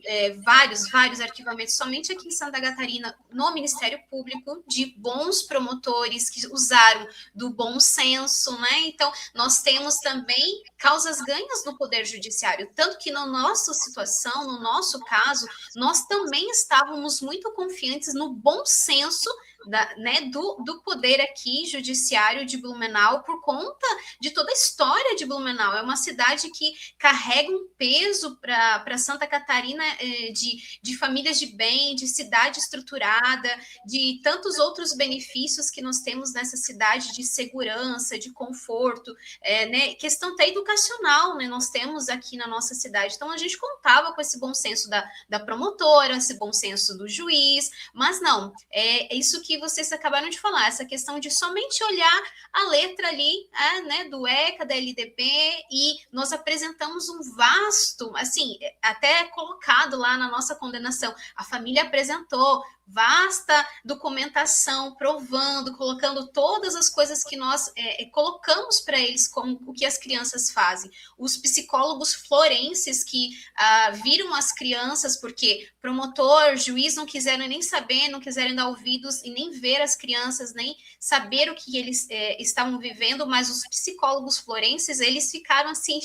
vários arquivamentos somente aqui em Santa Catarina, no Ministério Público, de bons promotores, que usaram do bom senso, né? Então, nós temos também causas ganhas no Poder Judiciário, tanto que na nossa situação, no nosso caso, nós também estávamos muito confiantes no bom senso do poder aqui judiciário de Blumenau, por conta de toda a história de Blumenau. É uma cidade que carrega um peso para Santa Catarina de famílias de bem, de cidade estruturada, de tantos outros benefícios que nós temos nessa cidade, de segurança, de conforto, né, questão até educacional, né, nós temos aqui na nossa cidade. Então, a gente contava com esse bom senso da promotora, esse bom senso do juiz, mas não, é isso que vocês acabaram de falar, essa questão de somente olhar a letra ali, né, do ECA, da LDB, e nós apresentamos um vasto, assim, até colocado lá na nossa condenação, a família apresentou vasta documentação, provando, colocando todas as coisas que nós colocamos para eles, como o que as crianças fazem. Os psicólogos florenses que viram as crianças, porque promotor, juiz não quiseram nem saber, não quiseram dar ouvidos e nem ver as crianças, nem saber o que eles estavam vivendo, mas os psicólogos florenses, eles ficaram assim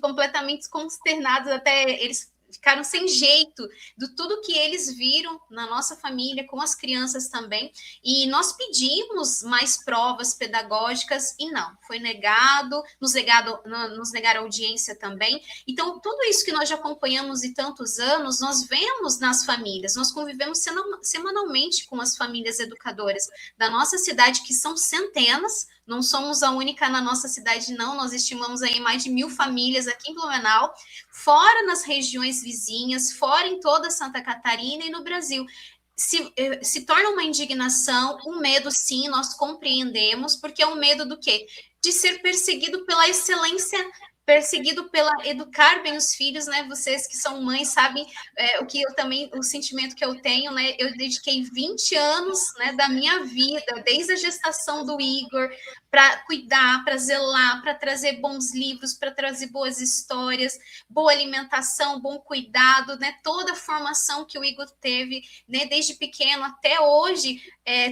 completamente consternados, até eles ficaram sem jeito de tudo que eles viram na nossa família, com as crianças também, e nós pedimos mais provas pedagógicas e não, foi negado, nos negaram audiência também. Então, tudo isso que nós já acompanhamos e tantos anos, nós vemos nas famílias, nós convivemos semanalmente com as famílias educadoras da nossa cidade, que são centenas. Não somos a única na nossa cidade, não. Nós estimamos aí mais de 1.000 famílias aqui em Blumenau, fora nas regiões vizinhas, fora em toda Santa Catarina e no Brasil. Se torna uma indignação, um medo, sim, nós compreendemos, porque é um medo do quê? De ser perseguido pela excelência, perseguido pela educar bem os filhos, né? Vocês que são mães sabem o sentimento que eu tenho, né? Eu dediquei 20 anos, né, da minha vida, desde a gestação do Igor, para cuidar, para zelar, para trazer bons livros, para trazer boas histórias, boa alimentação, bom cuidado, né? Toda a formação que o Igor teve, né, desde pequeno até hoje,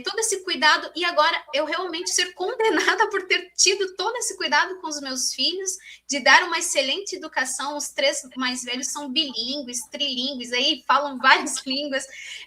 todo esse cuidado, e agora eu realmente ser condenada por ter tido todo esse cuidado com os meus filhos, de dar uma excelente educação. Os 3 mais velhos são bilíngues, trilíngues, aí falam várias línguas,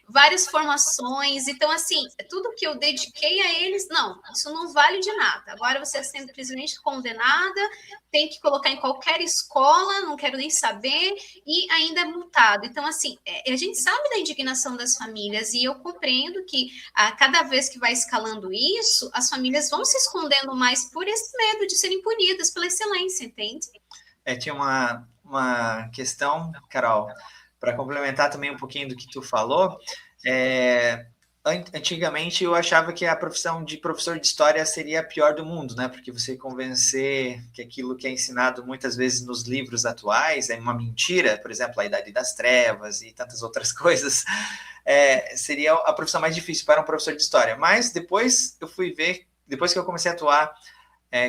várias formações. Então, assim, tudo que eu dediquei a eles, não, isso não vale de nada. Agora você é simplesmente condenada, tem que colocar em qualquer escola, não quero nem saber, e ainda é multado. Então, assim, a gente sabe da indignação das famílias, e eu compreendo que cada vez que vai escalando isso, as famílias vão se escondendo mais por esse medo de serem punidas pela excelência, entende? Tinha uma questão, Carol, para complementar também um pouquinho do que tu falou. Antigamente eu achava que a profissão de professor de história seria a pior do mundo, né? Porque você convencer que aquilo que é ensinado muitas vezes nos livros atuais é uma mentira, por exemplo, a Idade das Trevas e tantas outras coisas, seria a profissão mais difícil para um professor de história. Mas depois eu fui ver, depois que eu comecei a atuar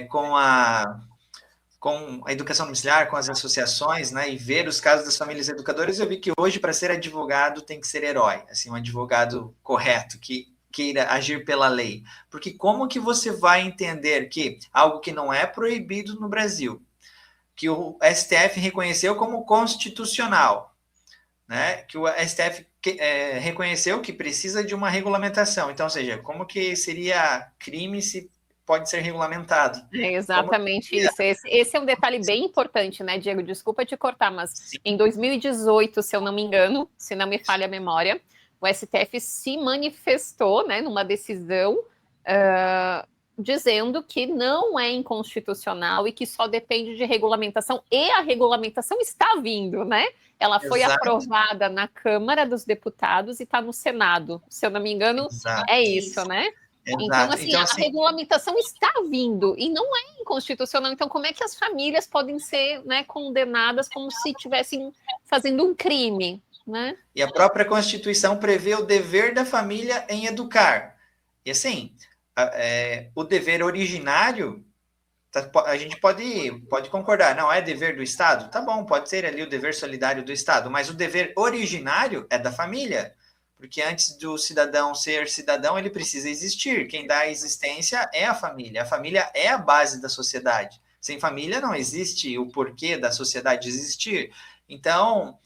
com a educação domiciliar, com as associações, né, e ver os casos das famílias educadoras, eu vi que hoje, para ser advogado, tem que ser herói, assim, um advogado correto, que queira agir pela lei. Porque como que você vai entender que algo que não é proibido no Brasil, que o STF reconheceu como constitucional, né, que o STF reconheceu que precisa de uma regulamentação. Então, ou seja, como que seria crime se pode ser regulamentado. É exatamente isso. Esse é um detalhe bem importante, né, Diego? Desculpa te cortar, mas sim, em 2018, se eu não me engano, se não me falha a memória, o STF se manifestou, né, numa decisão dizendo que não é inconstitucional e que só depende de regulamentação, e a regulamentação está vindo, né? Ela foi aprovada na Câmara dos Deputados e está no Senado. Se eu não me engano, é isso, né? Então, assim, a regulamentação está vindo e não é inconstitucional. Então, como é que as famílias podem ser, né, condenadas como se estivessem fazendo um crime, né? E a própria Constituição prevê o dever da família em educar. E, assim, o dever originário, a gente pode concordar, não é dever do Estado? Tá bom, pode ser ali o dever solidário do Estado, mas o dever originário é da família. Porque antes do cidadão ser cidadão, ele precisa existir. Quem dá a existência é a família. A família é a base da sociedade. Sem família não existe o porquê da sociedade existir. Então,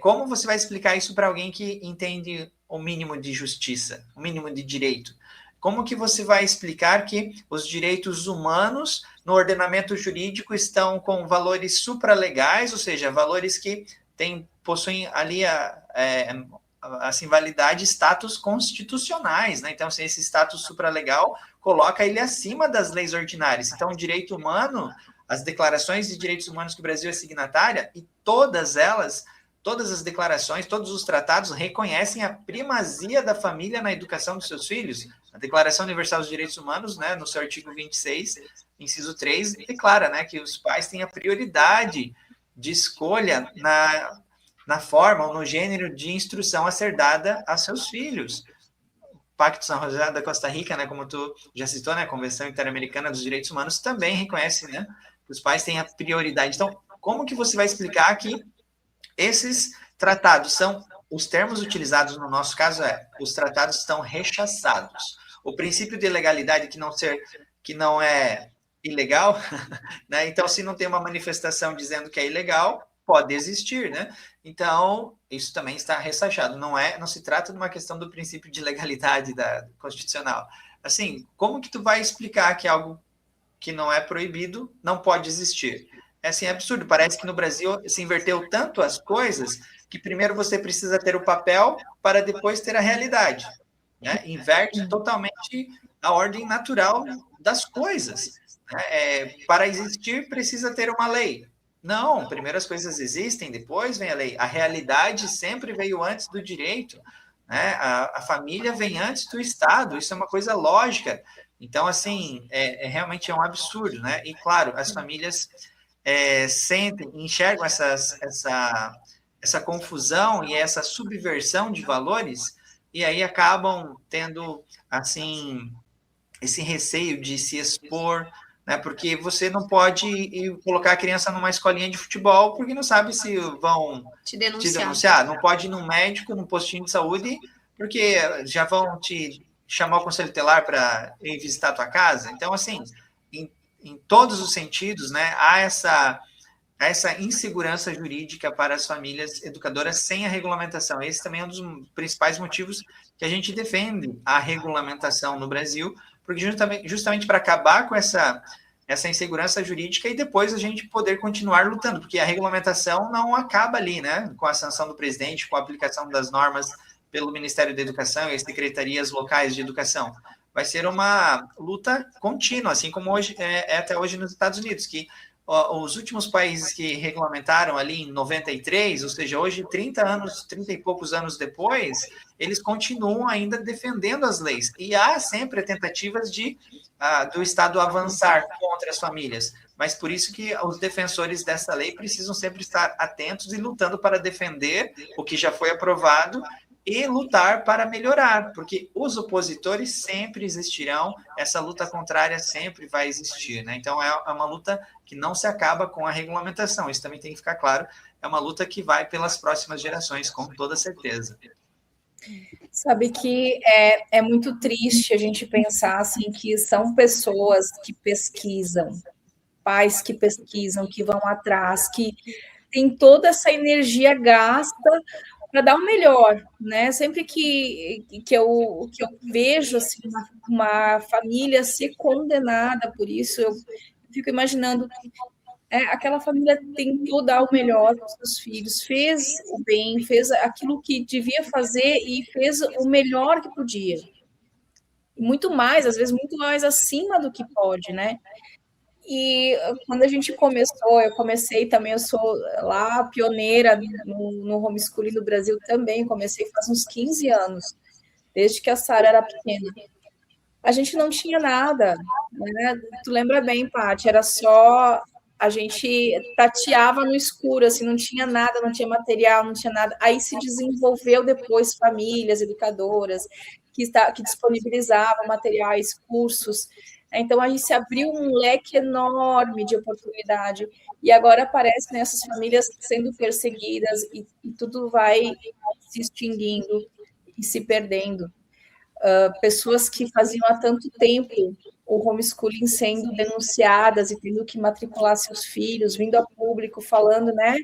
como você vai explicar isso para alguém que entende o mínimo de justiça, o mínimo de direito? Como que você vai explicar que os direitos humanos no ordenamento jurídico estão com valores supralegais, ou seja, valores que possuem ali assim, validade, status constitucionais, né? Então, assim, esse status supralegal coloca ele acima das leis ordinárias. Então, o direito humano, as declarações de direitos humanos que o Brasil é signatária, e todas as declarações, todos os tratados reconhecem a primazia da família na educação dos seus filhos. A Declaração Universal dos Direitos Humanos, né, no seu artigo 26, inciso 3, declara, né, que os pais têm a prioridade de escolha na forma ou no gênero de instrução a ser dada a seus filhos. O Pacto São José da Costa Rica, né, como tu já citou, né, a Convenção Interamericana dos Direitos Humanos também reconhece, né, que os pais têm a prioridade. Então, como que você vai explicar que esses tratados são, os termos utilizados no nosso caso os tratados estão rechaçados. O princípio de legalidade que não é ilegal, né, então se não tem uma manifestação dizendo que é ilegal, pode existir, né? Então, isso também está ressachado. Não se trata de uma questão do princípio de legalidade constitucional. Assim, como que tu vai explicar que algo que não é proibido não pode existir? É assim, absurdo. Parece que no Brasil se inverteu tanto as coisas que primeiro você precisa ter o papel para depois ter a realidade, né? Inverte totalmente a ordem natural das coisas, né? Para existir, precisa ter uma lei. Não, primeiro as coisas existem, depois vem a lei. A realidade sempre veio antes do direito, né? A família vem antes do Estado, isso é uma coisa lógica. Então, assim, realmente é um absurdo, né? E, claro, as famílias enxergam essa confusão e essa subversão de valores, e aí acabam tendo, assim, esse receio de se expor, né? Porque você não pode colocar a criança numa escolinha de futebol porque não sabe se vão te denunciar. Não pode ir num médico, num postinho de saúde, porque já vão te chamar o conselho tutelar para ir visitar a tua casa. Então, assim, em todos os sentidos, né, há essa insegurança jurídica para as famílias educadoras sem a regulamentação. Esse também é um dos principais motivos que a gente defende a regulamentação no Brasil, porque justamente para acabar com essa insegurança jurídica e depois a gente poder continuar lutando, porque a regulamentação não acaba ali, né, com a sanção do presidente, com a aplicação das normas pelo Ministério da Educação e as secretarias locais de educação. Vai ser uma luta contínua, assim como hoje até hoje nos Estados Unidos, que os últimos países que regulamentaram ali em 93, ou seja, hoje 30 e poucos anos depois, eles continuam ainda defendendo as leis. E há sempre tentativas do Estado avançar contra as famílias. Mas por isso que os defensores dessa lei precisam sempre estar atentos e lutando para defender o que já foi aprovado e lutar para melhorar, porque os opositores sempre existirão, essa luta contrária sempre vai existir, né? Então, é uma luta que não se acaba com a regulamentação, isso também tem que ficar claro, é uma luta que vai pelas próximas gerações, com toda certeza. Sabe que é muito triste a gente pensar assim, que são pessoas que pesquisam, pais que pesquisam, que vão atrás, que tem toda essa energia gasta dar o melhor, né? Sempre que eu vejo assim, uma família ser condenada por isso, eu fico imaginando aquela família tentou dar o melhor para os seus filhos, fez o bem, fez aquilo que devia fazer e fez o melhor que podia. Muito mais, às vezes, muito mais acima do que pode, né? E quando a gente começou, eu comecei também, eu sou lá pioneira no homeschooling no Brasil também, comecei faz uns 15 anos, desde que a Sara era pequena. A gente não tinha nada, né? Tu lembra bem, Paty, era só a gente tateava no escuro, assim, não tinha nada, não tinha material, não tinha nada. Aí se desenvolveu depois famílias educadoras que disponibilizavam materiais, cursos. Então a gente se abriu um leque enorme de oportunidade. E agora aparecem essas famílias sendo perseguidas e tudo vai se extinguindo e se perdendo. Pessoas que faziam há tanto tempo o homeschooling sendo denunciadas e tendo que matricular seus filhos, vindo a público falando, né?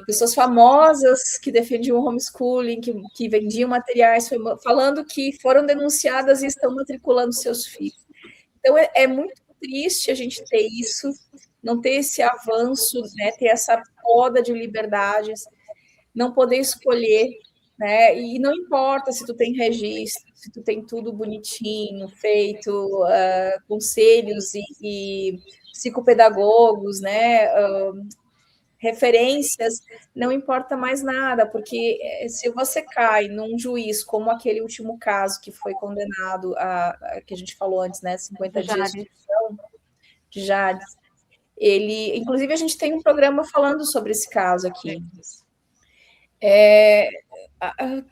Pessoas famosas que defendiam o homeschooling, que vendiam materiais, falando que foram denunciadas e estão matriculando seus filhos. Então, é muito triste a gente ter isso, não ter esse avanço, né? Ter essa poda de liberdades, não poder escolher, né? E não importa se tu tem registro, se tu tem tudo bonitinho, feito, conselhos e psicopedagogos, né? Referências, não importa mais nada, porque se você cai num juiz como aquele último caso que foi condenado que a gente falou antes, né? 50 dias de prisão, de Jades, ele, inclusive a gente tem um programa falando sobre esse caso aqui.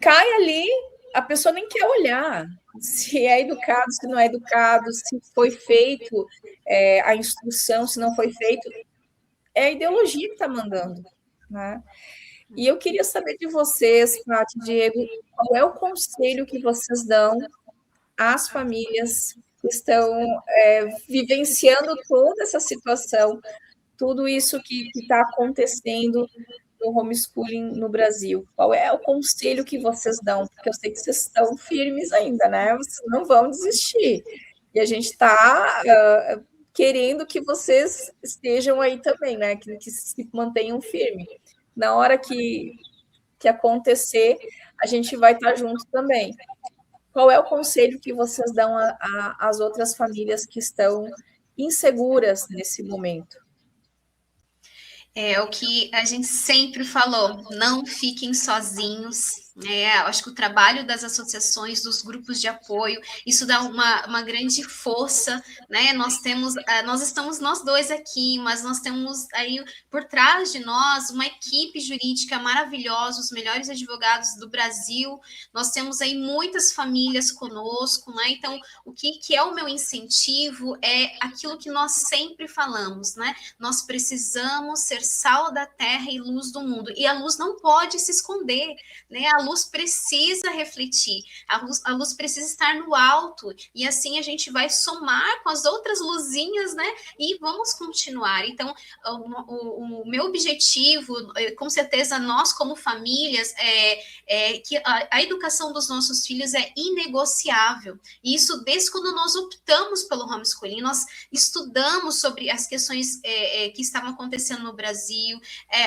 Cai ali, a pessoa nem quer olhar se é educado, se não é educado, se foi feito a instrução, se não foi feito. É a ideologia que está mandando, né? E eu queria saber de vocês, Paty, Diego, qual é o conselho que vocês dão às famílias que estão vivenciando toda essa situação, tudo isso que está acontecendo no homeschooling no Brasil? Qual é o conselho que vocês dão? Porque eu sei que vocês estão firmes ainda, né? Vocês não vão desistir. E a gente está querendo que vocês estejam aí também, né? Que se mantenham firmes. Na hora que acontecer, a gente vai estar junto também. Qual é o conselho que vocês dão às outras famílias que estão inseguras nesse momento? É o que a gente sempre falou, não fiquem sozinhos. Acho que o trabalho das associações, dos grupos de apoio, isso dá uma grande força, né? Nós estamos nós dois aqui, mas nós temos aí por trás de nós uma equipe jurídica maravilhosa, os melhores advogados do Brasil. Nós temos aí muitas famílias conosco, né? Então, o que é o meu incentivo é aquilo que nós sempre falamos, né? Nós precisamos ser sal da terra e luz do mundo, e a luz não pode se esconder, né? A luz precisa refletir, a luz precisa estar no alto, e assim a gente vai somar com as outras luzinhas, né? E vamos continuar. Então, o meu objetivo, com certeza, nós como famílias, é que a educação dos nossos filhos é inegociável. E isso desde quando nós optamos pelo homeschooling, nós estudamos sobre as questões que estavam acontecendo no Brasil,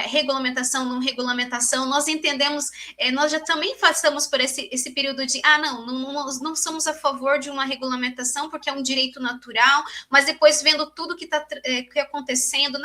regulamentação, não regulamentação, nós entendemos, nós já também passamos por esse período de, não somos a favor de uma regulamentação porque é um direito natural, mas depois vendo tudo que está acontecendo,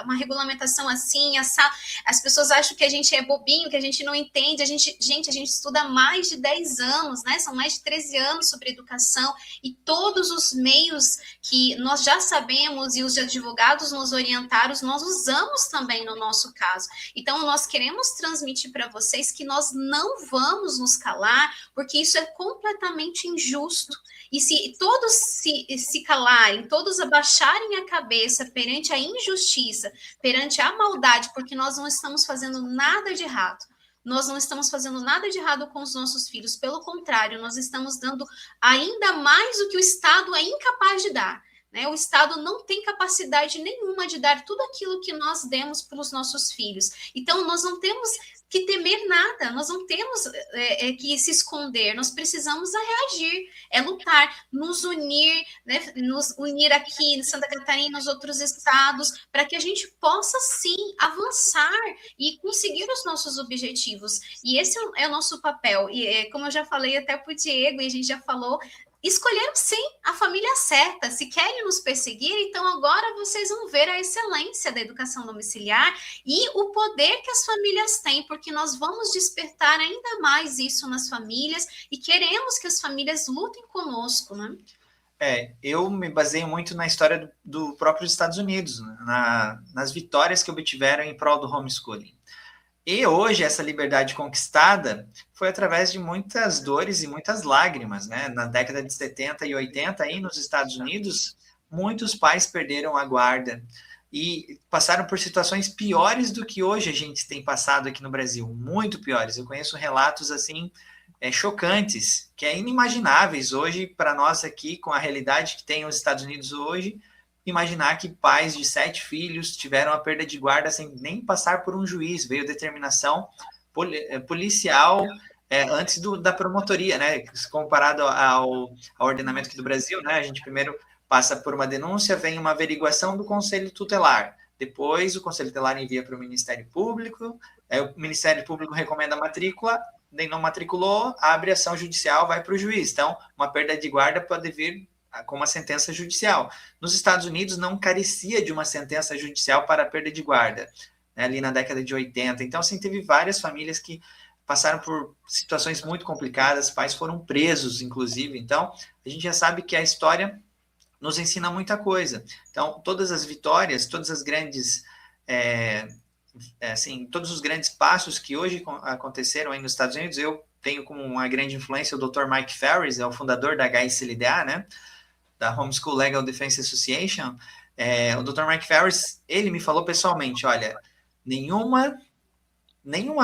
uma regulamentação assim, as pessoas acham que a gente é bobinho, que a gente não entende, a gente estuda há mais de 10 anos, né? São mais de 13 anos sobre educação, e todos os meios que nós já sabemos e os advogados nos orientaram, nós usamos também no nosso caso. Então, nós queremos transmitir para vocês que nós não vamos nos calar, porque isso é completamente injusto. E se todos se calarem, todos abaixarem a cabeça perante a injustiça, perante a maldade, porque nós não estamos fazendo nada de errado. Nós não estamos fazendo nada de errado com os nossos filhos, pelo contrário, nós estamos dando ainda mais do que o Estado é incapaz de dar. né? O Estado não tem capacidade nenhuma de dar tudo aquilo que nós demos para os nossos filhos. Então, nós não temos que temer nada, nós não temos que se esconder, nós precisamos reagir, lutar, nos unir, né? Nos unir aqui em Santa Catarina, nos outros estados, para que a gente possa, sim, avançar e conseguir os nossos objetivos. E esse é o nosso papel. E como eu já falei até para o Diego, e a gente já falou, escolheram sim a família certa. Se querem nos perseguir, então agora vocês vão ver a excelência da educação domiciliar e o poder que as famílias têm, porque nós vamos despertar ainda mais isso nas famílias e queremos que as famílias lutem conosco, né? Eu me baseio muito na história do próprio Estados Unidos, né? Nas vitórias que obtiveram em prol do homeschooling. E hoje, essa liberdade conquistada foi através de muitas dores e muitas lágrimas, né? Na década de 70 e 80, aí nos Estados Unidos, muitos pais perderam a guarda e passaram por situações piores do que hoje a gente tem passado aqui no Brasil, muito piores. Eu conheço relatos, assim, chocantes, que é inimagináveis hoje para nós aqui, com a realidade que tem os Estados Unidos hoje, imaginar que pais de 7 filhos tiveram a perda de guarda sem nem passar por um juiz, veio determinação policial antes da promotoria, né? Comparado ao ordenamento aqui do Brasil, né? A gente primeiro passa por uma denúncia, vem uma averiguação do Conselho Tutelar, depois o Conselho Tutelar envia para o Ministério Público, o Ministério Público recomenda a matrícula, nem não matriculou, abre ação judicial, vai para o juiz. Então, uma perda de guarda pode vir com uma sentença judicial. Nos Estados Unidos não carecia de uma sentença judicial para a perda de guarda, né, ali na década de 80. Então, assim, teve várias famílias que passaram por situações muito complicadas, pais foram presos, inclusive. Então, a gente já sabe que a história nos ensina muita coisa. Então, todas as vitórias, todas as grandes... todos os grandes passos que hoje aconteceram aí nos Estados Unidos, eu tenho como uma grande influência o Dr. Mike Ferris, é o fundador da HSLDA, né? Da Homeschool Legal Defense Association. O Dr. Mike Ferris, ele me falou pessoalmente, olha, nenhuma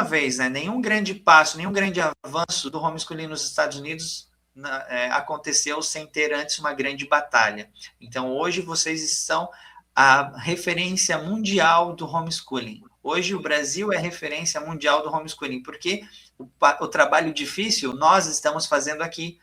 vez, né, nenhum grande passo, nenhum grande avanço do homeschooling nos Estados Unidos aconteceu sem ter antes uma grande batalha. Então, hoje vocês são a referência mundial do homeschooling. Hoje o Brasil é referência mundial do homeschooling, porque o trabalho difícil nós estamos fazendo aqui.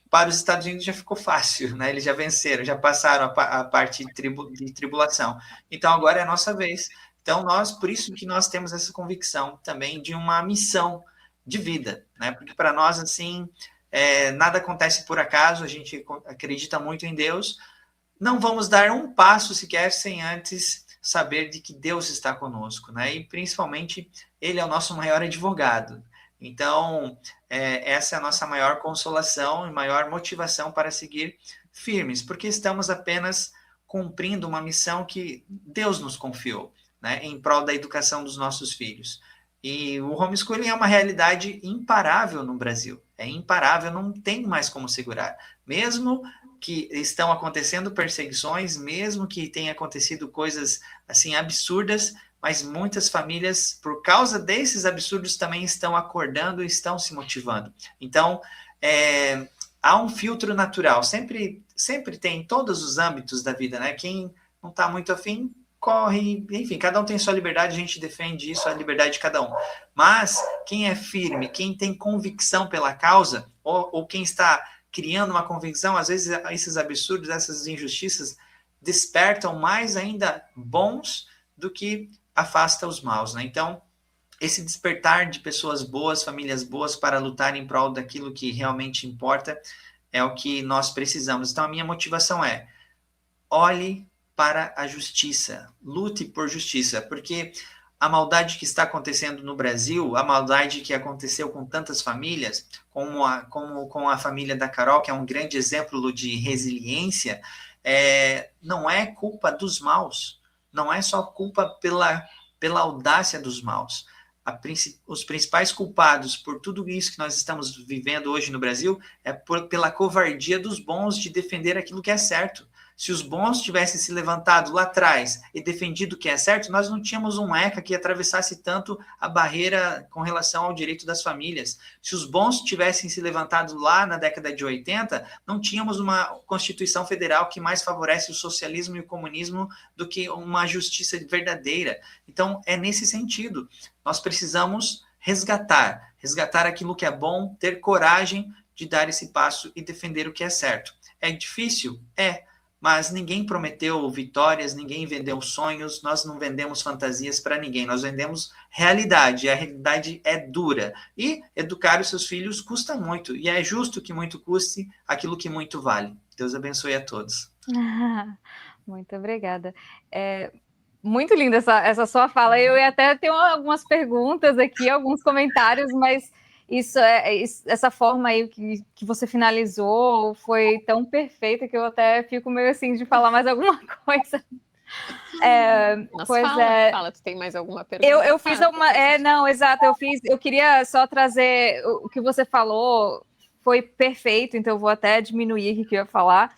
Para os Estados Unidos já ficou fácil, né? Eles já venceram, já passaram a parte de tribulação. Então, agora é a nossa vez. Então, por isso que nós temos essa convicção também de uma missão de vida, né? Porque para nós, assim, nada acontece por acaso, a gente acredita muito em Deus. Não vamos dar um passo sequer sem antes saber de que Deus está conosco, né? E principalmente Ele é o nosso maior advogado. Então, essa é a nossa maior consolação e maior motivação para seguir firmes, porque estamos apenas cumprindo uma missão que Deus nos confiou, né, em prol da educação dos nossos filhos. E o homeschooling é uma realidade imparável no Brasil. É imparável, não tem mais como segurar. Mesmo que estão acontecendo perseguições, mesmo que tenha acontecido coisas assim absurdas, mas muitas famílias, por causa desses absurdos, também estão acordando e estão se motivando. Então, há um filtro natural, sempre tem em todos os âmbitos da vida, né? Quem não está muito afim, corre, enfim, cada um tem sua liberdade, a gente defende isso, a liberdade de cada um. Mas quem é firme, quem tem convicção pela causa, ou quem está criando uma convicção, às vezes esses absurdos, essas injustiças, despertam mais ainda bons do que afasta os maus, né? Então, esse despertar de pessoas boas, famílias boas, para lutar em prol daquilo que realmente importa, é o que nós precisamos. Então, a minha motivação é: olhe para a justiça, lute por justiça, porque a maldade que está acontecendo no Brasil, a maldade que aconteceu com tantas famílias, como com a família da Carol, que é um grande exemplo de resiliência, não é culpa dos maus, não é só culpa pela audácia dos maus. Os principais culpados por tudo isso que nós estamos vivendo hoje no Brasil pela covardia dos bons de defender aquilo que é certo, Se os bons tivessem se levantado lá atrás e defendido o que é certo, nós não tínhamos um ECA que atravessasse tanto a barreira com relação ao direito das famílias. Se os bons tivessem se levantado lá na década de 80, não tínhamos uma Constituição Federal que mais favorece o socialismo e o comunismo do que uma justiça verdadeira. Então, é nesse sentido. Nós precisamos resgatar aquilo que é bom, ter coragem de dar esse passo e defender o que é certo. É difícil? É, mas ninguém prometeu vitórias, ninguém vendeu sonhos, nós não vendemos fantasias para ninguém, nós vendemos realidade, a realidade é dura. E educar os seus filhos custa muito, e é justo que muito custe aquilo que muito vale. Deus abençoe a todos. Muito obrigada. Muito linda essa sua fala. Eu ia até ter algumas perguntas aqui, alguns comentários, mas essa forma aí que você finalizou foi tão perfeita que eu até fico meio assim de falar mais alguma coisa. Fala, tu tem mais alguma pergunta? Eu fiz alguma. Não, exato, eu queria só trazer o que você falou, foi perfeito, então eu vou até diminuir aqui o que eu ia falar.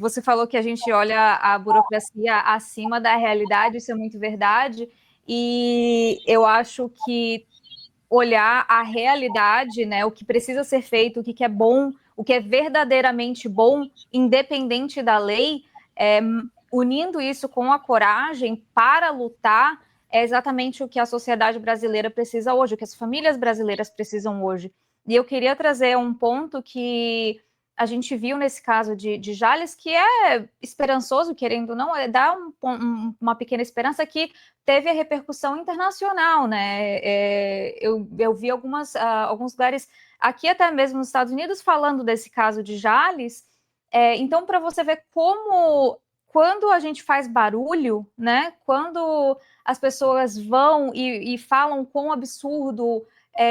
Você falou que a gente olha a burocracia acima da realidade, isso é muito verdade, e eu acho que olhar a realidade, né, o que precisa ser feito, o que é bom, o que é verdadeiramente bom, independente da lei, unindo isso com a coragem para lutar, é exatamente o que a sociedade brasileira precisa hoje, o que as famílias brasileiras precisam hoje. E eu queria trazer um ponto que a gente viu nesse caso de Jales, que é esperançoso, querendo ou não, dá uma pequena esperança, que teve a repercussão internacional, né? Eu vi alguns lugares, aqui até mesmo nos Estados Unidos, falando desse caso de Jales. Então, para você ver como, quando a gente faz barulho, né? Quando as pessoas vão e falam quão absurdo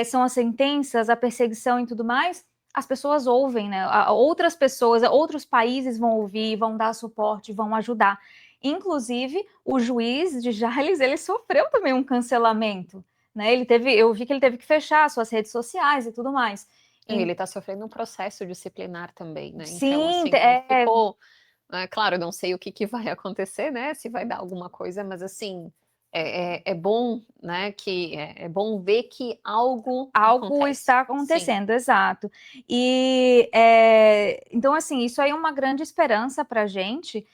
são as sentenças, a perseguição e tudo mais, as pessoas ouvem, né? Outras pessoas, outros países vão ouvir, vão dar suporte, vão ajudar. Inclusive, o juiz de Jales, ele sofreu também um cancelamento, né? Eu vi que ele teve que fechar suas redes sociais e tudo mais. E ele está sofrendo um processo disciplinar também, né? Sim, então, assim, ficou... claro, eu não sei o que vai acontecer, né? Se vai dar alguma coisa, mas assim... É bom, né? Que é bom ver que algo está acontecendo. Sim. Exato. E então, assim, isso aí é uma grande esperança para a gente.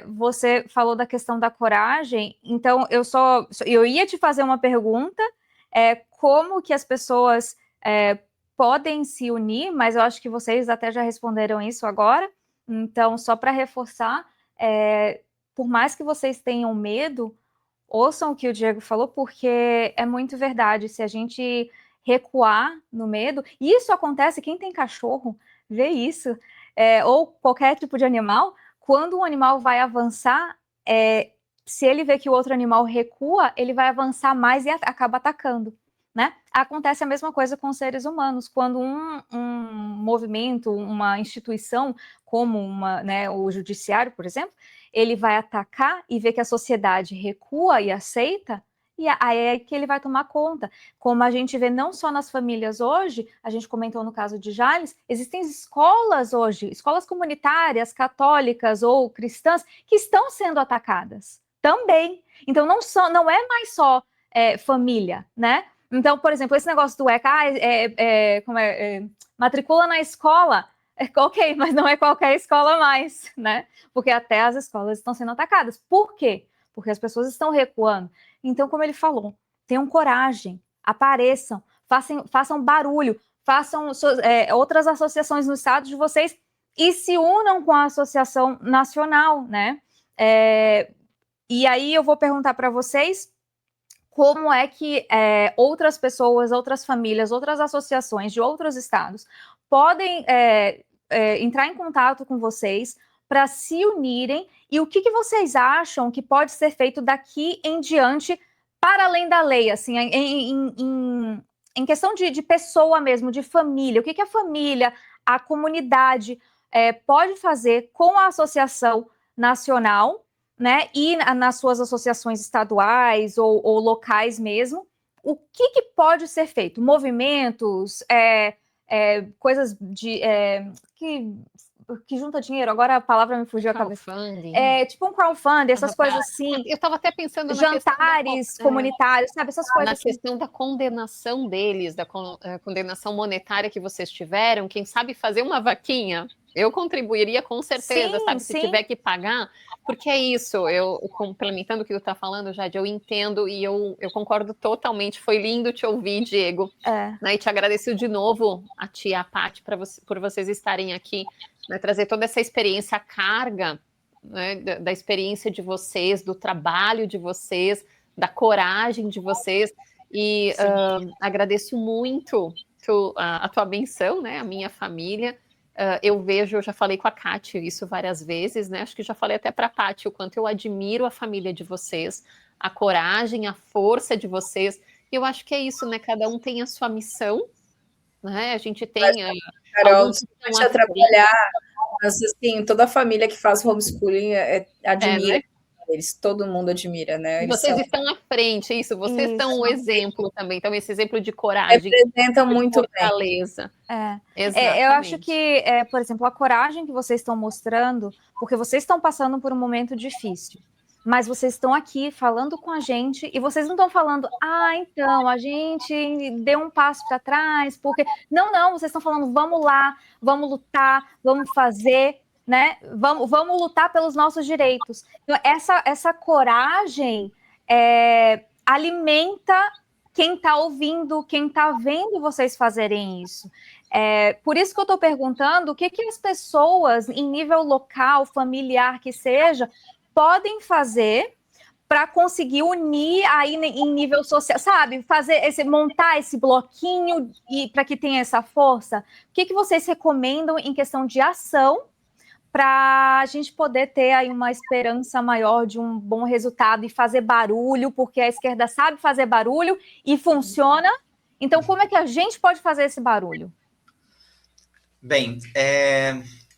Você falou da questão da coragem, então eu ia te fazer uma pergunta, como que as pessoas podem se unir, mas eu acho que vocês até já responderam isso agora. Então, só para reforçar, por mais que vocês tenham medo, ouçam o que o Diego falou, porque é muito verdade. Se a gente recuar no medo, e isso acontece, quem tem cachorro vê isso, ou qualquer tipo de animal, quando um animal vai avançar, se ele vê que o outro animal recua, ele vai avançar mais e acaba atacando, né? Acontece a mesma coisa com os seres humanos. Quando um movimento, uma instituição, como o judiciário, por exemplo, ele vai atacar e vê que a sociedade recua e aceita, e aí é que ele vai tomar conta. Como a gente vê não só nas famílias hoje, a gente comentou no caso de Jales, existem escolas hoje, escolas comunitárias, católicas ou cristãs, que estão sendo atacadas também. Então, não é mais só família, né? Então, por exemplo, esse negócio do ECA, matricula na escola, ok, mas não é qualquer escola mais, né? Porque até as escolas estão sendo atacadas. Por quê? Porque as pessoas estão recuando. Então, como ele falou, tenham coragem, apareçam, façam barulho, façam outras associações no estado de vocês e se unam com a Associação Nacional, né? E aí eu vou perguntar para vocês como é que outras pessoas, outras famílias, outras associações de outros estados podem entrar em contato com vocês para se unirem, e o que vocês acham que pode ser feito daqui em diante para além da lei, assim, em questão de pessoa mesmo, de família, o que a família, a comunidade pode fazer com a Associação Nacional, né, e nas suas associações estaduais ou locais mesmo, o que pode ser feito? Movimentos, coisas que que junta dinheiro, agora a palavra me fugiu a cabeça. Crowdfunding. Tipo um crowdfunding, essas coisas assim. Eu estava até pensando jantares comunitários, sabe? Essas coisas. Na assim. questão da condenação deles, da condenação monetária que vocês tiveram, quem sabe fazer uma vaquinha. Eu contribuiria com certeza, sabe? Se tiver que pagar, porque é isso, eu complementando o que tu está falando, Jade, eu entendo e eu concordo totalmente. Foi lindo te ouvir, Diego. Né, e te agradeço de novo a ti e a Paty por vocês estarem aqui, né, trazer toda essa experiência, a carga, né, da experiência de vocês, do trabalho de vocês, da coragem de vocês. E agradeço muito a tua benção, né, a minha família. Eu vejo, eu já falei com a Kátia isso várias vezes, né? Acho que já falei até para a Paty o quanto eu admiro a família de vocês, a coragem, a força de vocês. E eu acho que é isso, né? Cada um tem a sua missão, né? A gente tem. Carol, não te atrapalhar, mas assim, toda a família que faz homeschooling admira. Né? Eles, todo mundo admira, né? Eles vocês estão à frente, isso, vocês estão um exemplo também, então esse exemplo de coragem, representam muito fortaleza. Eu acho que, por exemplo, a coragem que vocês estão mostrando, porque vocês estão passando por um momento difícil, mas vocês estão aqui falando com a gente e vocês não estão falando, então, a gente deu um passo para trás, porque... Não, vocês estão falando, vamos lá, vamos lutar, vamos fazer... Né? Vamos lutar pelos nossos direitos. Então, essa coragem alimenta quem está ouvindo, quem está vendo vocês fazerem isso. Por isso que eu estou perguntando o que as pessoas, em nível local, familiar, que seja, podem fazer para conseguir unir aí em nível social, sabe? Montar esse bloquinho e para que tenha essa força. O que vocês recomendam em questão de ação para a gente poder ter aí uma esperança maior de um bom resultado e fazer barulho, porque a esquerda sabe fazer barulho e funciona. Então, como é que a gente pode fazer esse barulho? Bem, é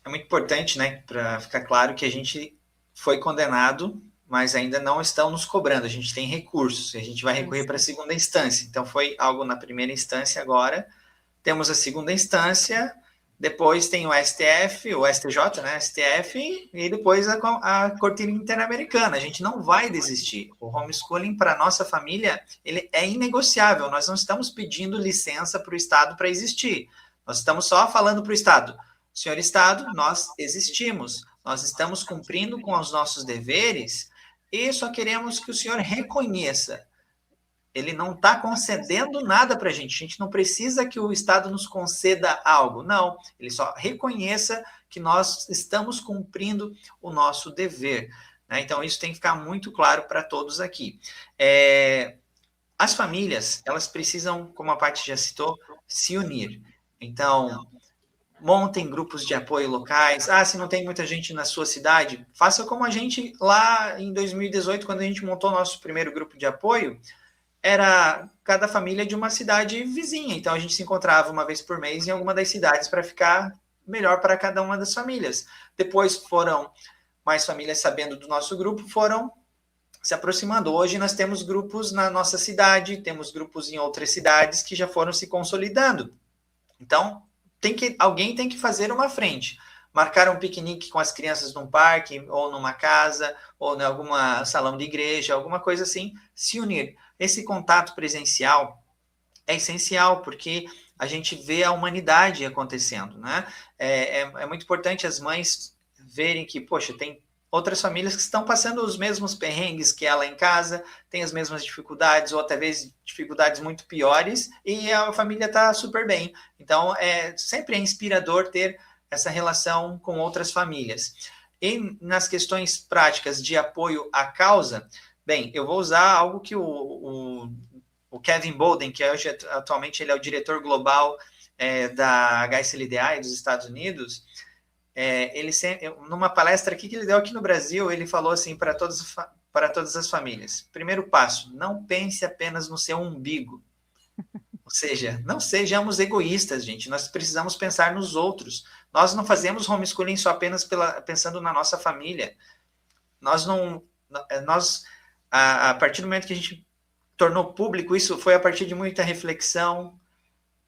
muito importante, né, para ficar claro que a gente foi condenado, mas ainda não estão nos cobrando. A gente tem recursos, a gente vai recorrer para a segunda instância. Então, foi algo na primeira instância agora. Temos a segunda instância... Depois tem o STF, o STJ, né, STF, e depois a Corte Interamericana. A gente não vai desistir. O homeschooling para a nossa família, ele é inegociável. Nós não estamos pedindo licença para o Estado para existir. Nós estamos só falando para o Estado. Senhor Estado, nós existimos. Nós estamos cumprindo com os nossos deveres e só queremos que o senhor reconheça. Ele não está concedendo nada para a gente não precisa que o Estado nos conceda algo, não, ele só reconheça que nós estamos cumprindo o nosso dever, né? Então isso tem que ficar muito claro para todos aqui. As famílias, elas precisam, como a Paty já citou, se unir. Então, montem grupos de apoio locais. Se não tem muita gente na sua cidade, faça como a gente lá em 2018, quando a gente montou nosso primeiro grupo de apoio, era cada família de uma cidade vizinha. Então, a gente se encontrava uma vez por mês em alguma das cidades para ficar melhor para cada uma das famílias. Depois foram mais famílias sabendo do nosso grupo, foram se aproximando. Hoje nós temos grupos na nossa cidade, temos grupos em outras cidades que já foram se consolidando. Então, alguém tem que fazer uma frente. Marcar um piquenique com as crianças num parque, ou numa casa, ou em algum salão de igreja, alguma coisa assim, se unir. Esse contato presencial é essencial, porque a gente vê a humanidade acontecendo, né? É muito importante as mães verem que, poxa, tem outras famílias que estão passando os mesmos perrengues que ela em casa, tem as mesmas dificuldades, ou até vezes dificuldades muito piores, e a família está super bem. Então, sempre é inspirador ter essa relação com outras famílias. E nas questões práticas de apoio à causa, bem, eu vou usar algo que o Kevin Bolden, que hoje, atualmente ele é o diretor global da HSLDA dos Estados Unidos, ele numa palestra aqui que ele deu aqui no Brasil, ele falou assim para todas as famílias: primeiro passo, não pense apenas no seu umbigo. Ou seja, não sejamos egoístas, gente. Nós precisamos pensar nos outros. Nós não fazemos homeschooling só apenas pensando na nossa família. A partir do momento que a gente tornou público, isso foi a partir de muita reflexão,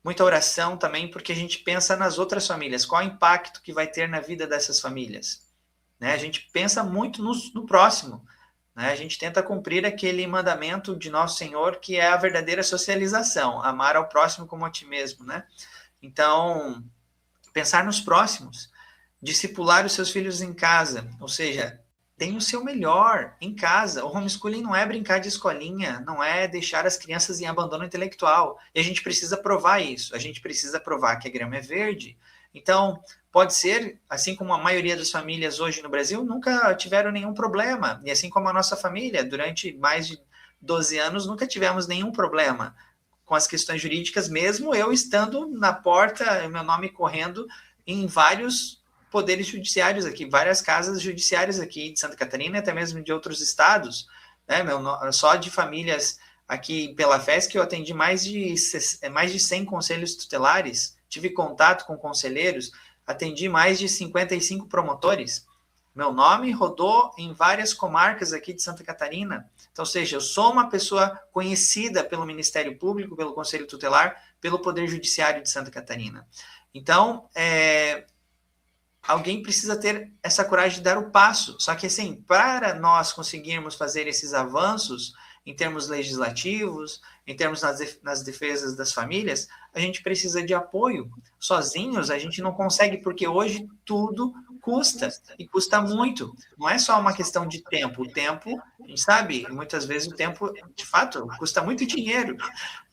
muita oração também, porque a gente pensa nas outras famílias, qual o impacto que vai ter na vida dessas famílias, né? A gente pensa muito no próximo, né? A gente tenta cumprir aquele mandamento de Nosso Senhor, que é a verdadeira socialização, amar ao próximo como a ti mesmo, né? Então, pensar nos próximos, discipular os seus filhos em casa, ou seja, tem o seu melhor em casa. O homeschooling não é brincar de escolinha, não é deixar as crianças em abandono intelectual. E a gente precisa provar isso. A gente precisa provar que a grama é verde. Então, pode ser, assim como a maioria das famílias hoje no Brasil nunca tiveram nenhum problema. E assim como a nossa família, durante mais de 12 anos, nunca tivemos nenhum problema com as questões jurídicas, mesmo eu estando na porta, meu nome correndo em vários poderes judiciários aqui, várias casas judiciárias aqui de Santa Catarina, até mesmo de outros estados, né? Só de famílias aqui pela FESC eu atendi mais de 100 conselhos tutelares, tive contato com conselheiros, atendi mais de 55 promotores. Meu nome rodou em várias comarcas aqui de Santa Catarina. Então, ou seja, eu sou uma pessoa conhecida pelo Ministério Público, pelo Conselho Tutelar, pelo Poder Judiciário de Santa Catarina. Então, alguém precisa ter essa coragem de dar o passo. Só que, assim, para nós conseguirmos fazer esses avanços em termos legislativos, em termos nas defesas das famílias, a gente precisa de apoio. Sozinhos, a gente não consegue, porque hoje tudo custa, e custa muito. Não é só uma questão de tempo. O tempo, a gente sabe, muitas vezes o tempo, de fato, custa muito dinheiro,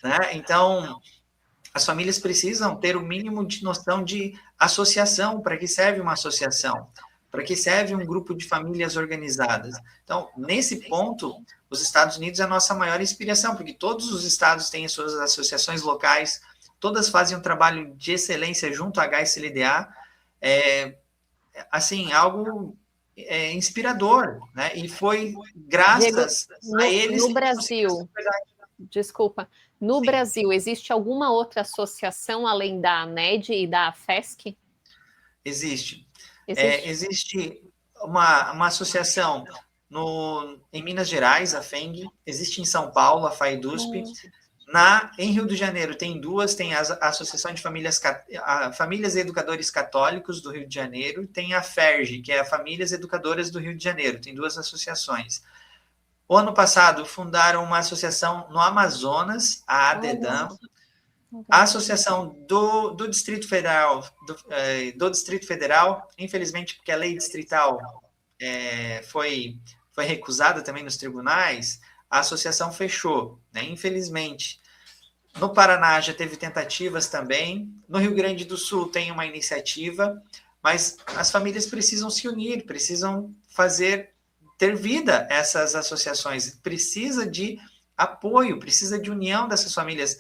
né? Então, as famílias precisam ter o mínimo de noção de associação. Para que serve uma associação? Para que serve um grupo de famílias organizadas? Então, nesse ponto, os Estados Unidos é a nossa maior inspiração, porque todos os estados têm as suas associações locais, todas fazem um trabalho de excelência junto à HSLDA, assim, algo inspirador, né? E foi graças a eles... No Brasil, desculpa, no Brasil, existe alguma outra associação além da ANED e da FESC? Existe. Existe uma associação em Minas Gerais, a FENG, existe em São Paulo, a FAEDUSP. Em Rio de Janeiro tem duas, tem a Associação de Famílias e Educadores Católicos do Rio de Janeiro, tem a FERJ, que é a Famílias Educadoras do Rio de Janeiro, tem duas associações. O ano passado fundaram uma associação no Amazonas, a ADEDAM, a associação do Distrito Federal, do Distrito Federal, infelizmente porque a lei distrital foi recusada também nos tribunais, a associação fechou, né? Infelizmente. No Paraná já teve tentativas também, no Rio Grande do Sul tem uma iniciativa, mas as famílias precisam se unir, precisam ter vida essas associações, precisa de apoio, precisa de união dessas famílias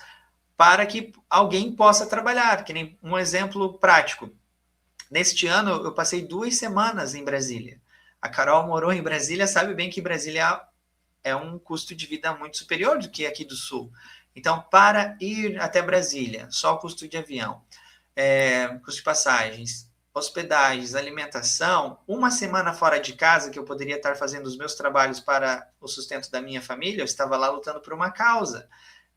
para que alguém possa trabalhar, que nem um exemplo prático. Neste ano, eu passei 2 semanas em Brasília. A Carol morou em Brasília, sabe bem que Brasília é um custo de vida muito superior do que aqui do Sul. Então, para ir até Brasília, só o custo de avião, custo de passagens, hospedagens, alimentação, 1 semana fora de casa, que eu poderia estar fazendo os meus trabalhos para o sustento da minha família, eu estava lá lutando por uma causa.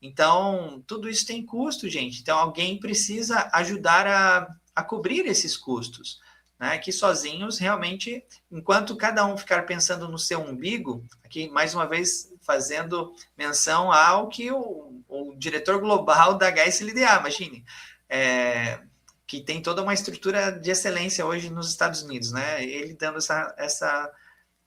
Então, tudo isso tem custo, gente. Então, alguém precisa ajudar a cobrir esses custos, né? Que sozinhos, realmente, enquanto cada um ficar pensando no seu umbigo, aqui, mais uma vez, fazendo menção ao que o diretor global da HSLDA, imagine, que tem toda uma estrutura de excelência hoje nos Estados Unidos, né? Ele dando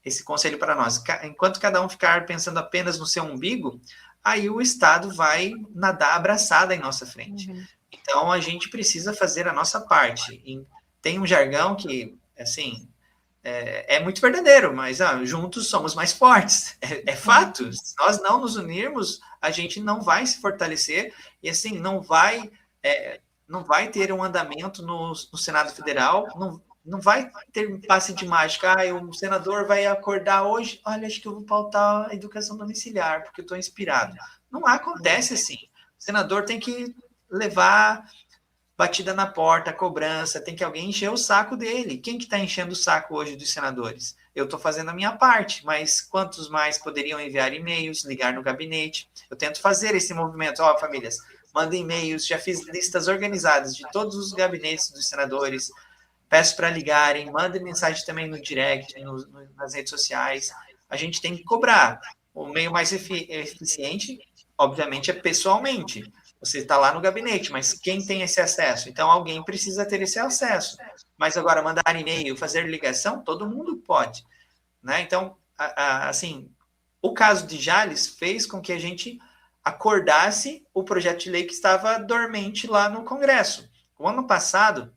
esse conselho para nós. Enquanto cada um ficar pensando apenas no seu umbigo, aí o Estado vai nadar abraçada em nossa frente. Uhum. Então, a gente precisa fazer a nossa parte. Tem um jargão que, assim, é muito verdadeiro, mas juntos somos mais fortes. É fato. Se nós não nos unirmos, a gente não vai se fortalecer e, assim, não vai ter um andamento no Senado Federal, não vai ter um passe de mágica. O senador vai acordar hoje, olha, acho que eu vou pautar a educação domiciliar, porque eu estou inspirado. Não acontece assim. O senador tem que levar batida na porta, cobrança, tem que alguém encher o saco dele. Quem que está enchendo o saco hoje dos senadores? Eu estou fazendo a minha parte, mas quantos mais poderiam enviar e-mails, ligar no gabinete? Eu tento fazer esse movimento. Famílias, mando e-mails, já fiz listas organizadas de todos os gabinetes dos senadores, peço para ligarem, mandem mensagem também no direct, nas redes sociais. A gente tem que cobrar. O meio mais eficiente, obviamente, é pessoalmente. Você está lá no gabinete, mas quem tem esse acesso? Então, alguém precisa ter esse acesso. Mas agora, mandar e-mail, fazer ligação, todo mundo pode. Né? Então, assim, o caso de Jales fez com que a gente acordasse o projeto de lei que estava dormente lá no Congresso. O ano passado,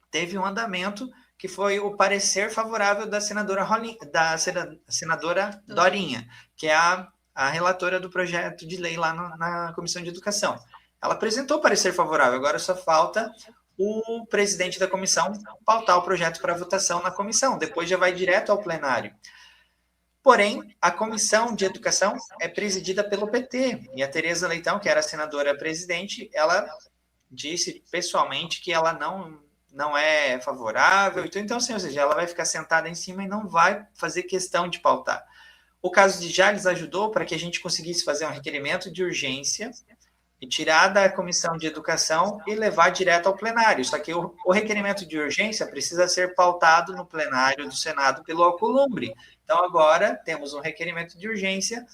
teve um andamento que foi o parecer favorável da senadora Dorinha, que é a relatora do projeto de lei lá na Comissão de Educação. Ela apresentou parecer favorável, agora só falta o presidente da comissão pautar o projeto para votação na comissão, depois já vai direto ao plenário. Porém, a Comissão de Educação é presidida pelo PT, e a Tereza Leitão, que era a senadora presidente, ela disse pessoalmente que ela não é favorável, então, assim, ou seja, ela vai ficar sentada em cima e não vai fazer questão de pautar. O caso de Jales ajudou para que a gente conseguisse fazer um requerimento de urgência e tirar da Comissão de Educação e levar direto ao plenário. Só que o requerimento de urgência precisa ser pautado no plenário do Senado pelo Alcolumbre. Então, agora, temos um requerimento de urgência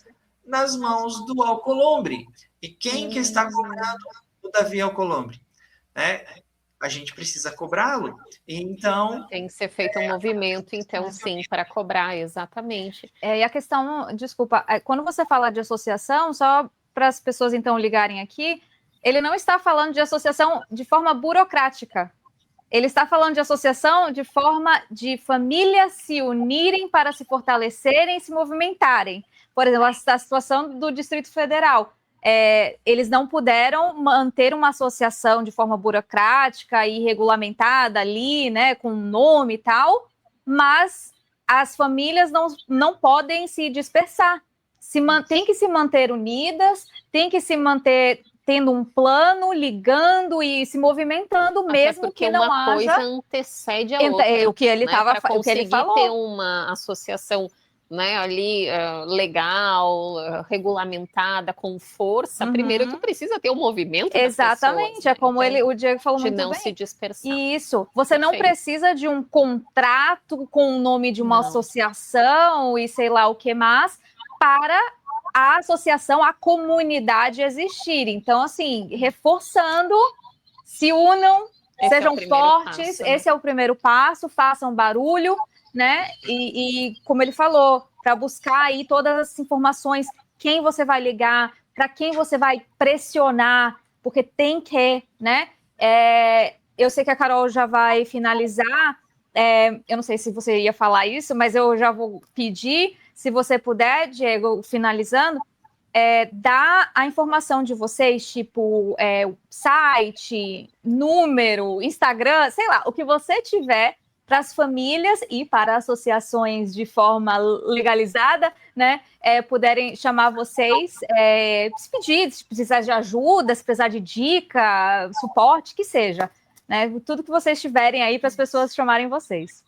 nas mãos do Alcolumbre. E quem que está cobrando o Davi Alcolumbre? Né? A gente precisa cobrá-lo. Então... Tem que ser feito um movimento, então, sim, para cobrar, exatamente. E a questão, desculpa, quando você fala de associação, só para as pessoas, então, ligarem aqui, ele não está falando de associação de forma burocrática. Ele está falando de associação de forma de famílias se unirem para se fortalecerem e se movimentarem. Por exemplo, a situação do Distrito Federal. Eles não puderam manter uma associação de forma burocrática e regulamentada ali, né, com nome e tal, mas as famílias não podem se dispersar. Tem que se manter unidas, tem que se manter tendo um plano, ligando e se movimentando, mesmo que não haja... Porque uma coisa antecede a outra. O que ele estava, né, o que ele falou. Ter uma associação, né, ali legal, regulamentada, com força, primeiro tu precisa ter um movimento. Exatamente, pessoas, né? Como então, o Diego falou muito bem. De não se dispersar. Isso, você não precisa de um contrato com o nome de uma associação e sei lá o que mais, para a associação, a comunidade existir. Então, assim, reforçando, se unam, sejam fortes, esse é o primeiro passo, façam barulho, né? E como ele falou, para buscar aí todas as informações, quem você vai ligar, para quem você vai pressionar, porque tem que, né? Eu sei que a Carol já vai finalizar, eu não sei se você ia falar isso, mas eu já vou pedir, se você puder, Diego, finalizando, dar a informação de vocês, tipo site, número, Instagram, sei lá, o que você tiver para as famílias e para associações de forma legalizada, né, puderem chamar vocês, se pedir, se precisar de ajuda, se precisar de dica, suporte, que seja, né, tudo que vocês tiverem aí para as pessoas chamarem vocês.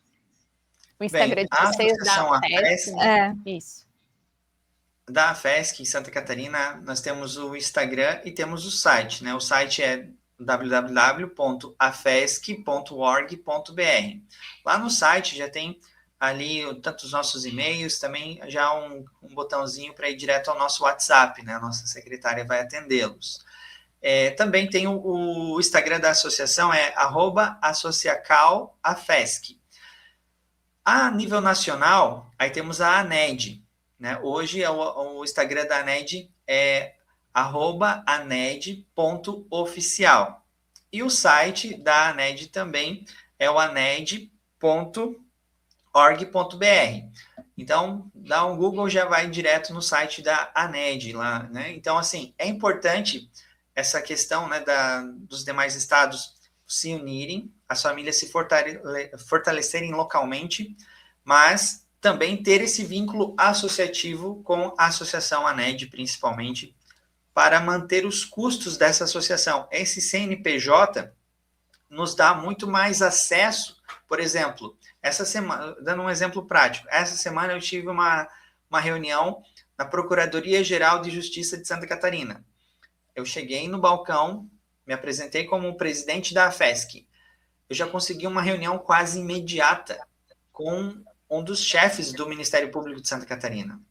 O Instagram de vocês da FESC, né? Isso. Da AFESC em Santa Catarina, nós temos o Instagram e temos o site, né? O site é www.afesc.org.br. Lá no site já tem ali tanto os nossos e-mails, também já um botãozinho para ir direto ao nosso WhatsApp, né? A nossa secretária vai atendê-los. Também tem o Instagram da associação, @associacalafesc. A nível nacional, aí temos a ANED, né? Hoje o Instagram da ANED é @aned.oficial. E o site da ANED também é o aned.org.br. Então, dá um Google, já vai direto no site da ANED lá, né? Então, assim, é importante essa questão, né, dos demais estados se unirem, as famílias se fortalecerem localmente, mas também ter esse vínculo associativo com a associação ANED, principalmente, para manter os custos dessa associação. Esse CNPJ nos dá muito mais acesso. Por exemplo, essa semana, dando um exemplo prático, essa semana eu tive uma reunião na Procuradoria-Geral de Justiça de Santa Catarina. eu cheguei no balcão, me apresentei como presidente da AFESC. Eu já consegui uma reunião quase imediata com um dos chefes do Ministério Público de Santa Catarina.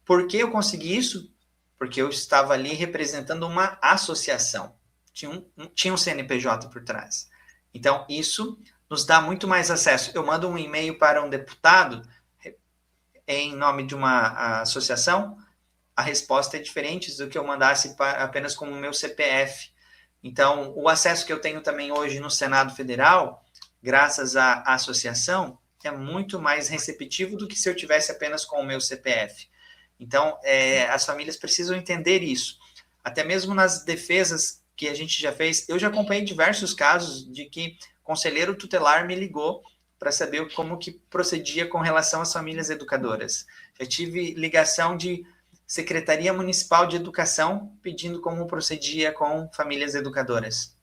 Por que eu consegui isso? Porque eu estava ali representando uma associação. Tinha um CNPJ por trás. Então, isso nos dá muito mais acesso. Eu mando um e-mail para um deputado em nome de uma associação, a resposta é diferente do que eu mandasse apenas com o meu CPF. Então, o acesso que eu tenho também hoje no Senado Federal, graças à associação, é muito mais receptivo do que se eu tivesse apenas com o meu CPF. Então, as famílias precisam entender isso. Até mesmo nas defesas que a gente já fez, eu já acompanhei diversos casos de que conselheiro tutelar me ligou para saber como que procedia com relação às famílias educadoras. Já tive ligação de Secretaria Municipal de Educação pedindo como procedia com famílias educadoras.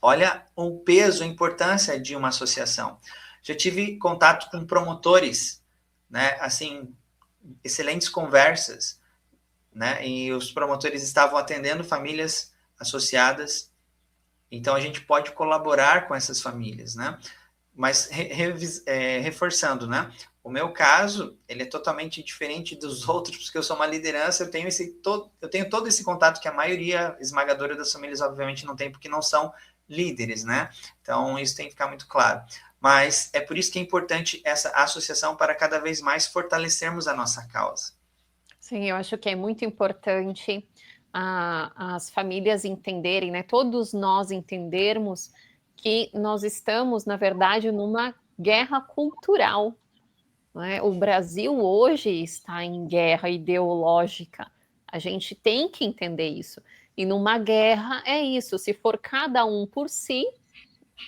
Olha o peso, a importância de uma associação. Já tive contato com promotores, né? Assim, excelentes conversas, né? E os promotores estavam atendendo famílias associadas. Então, a gente pode colaborar com essas famílias, né? Mas, reforçando, né? O meu caso, ele é totalmente diferente dos outros, porque eu sou uma liderança, eu tenho todo esse contato que a maioria esmagadora das famílias, obviamente, não tem, porque não são líderes, né? Então, isso tem que ficar muito claro. Mas é por isso que é importante essa associação para cada vez mais fortalecermos a nossa causa. Sim, eu acho que é muito importante as famílias entenderem, né? Todos nós entendermos que nós estamos, na verdade, numa guerra cultural. Né? O Brasil hoje está em guerra ideológica. A gente tem que entender isso. E numa guerra é isso. Se for cada um por si,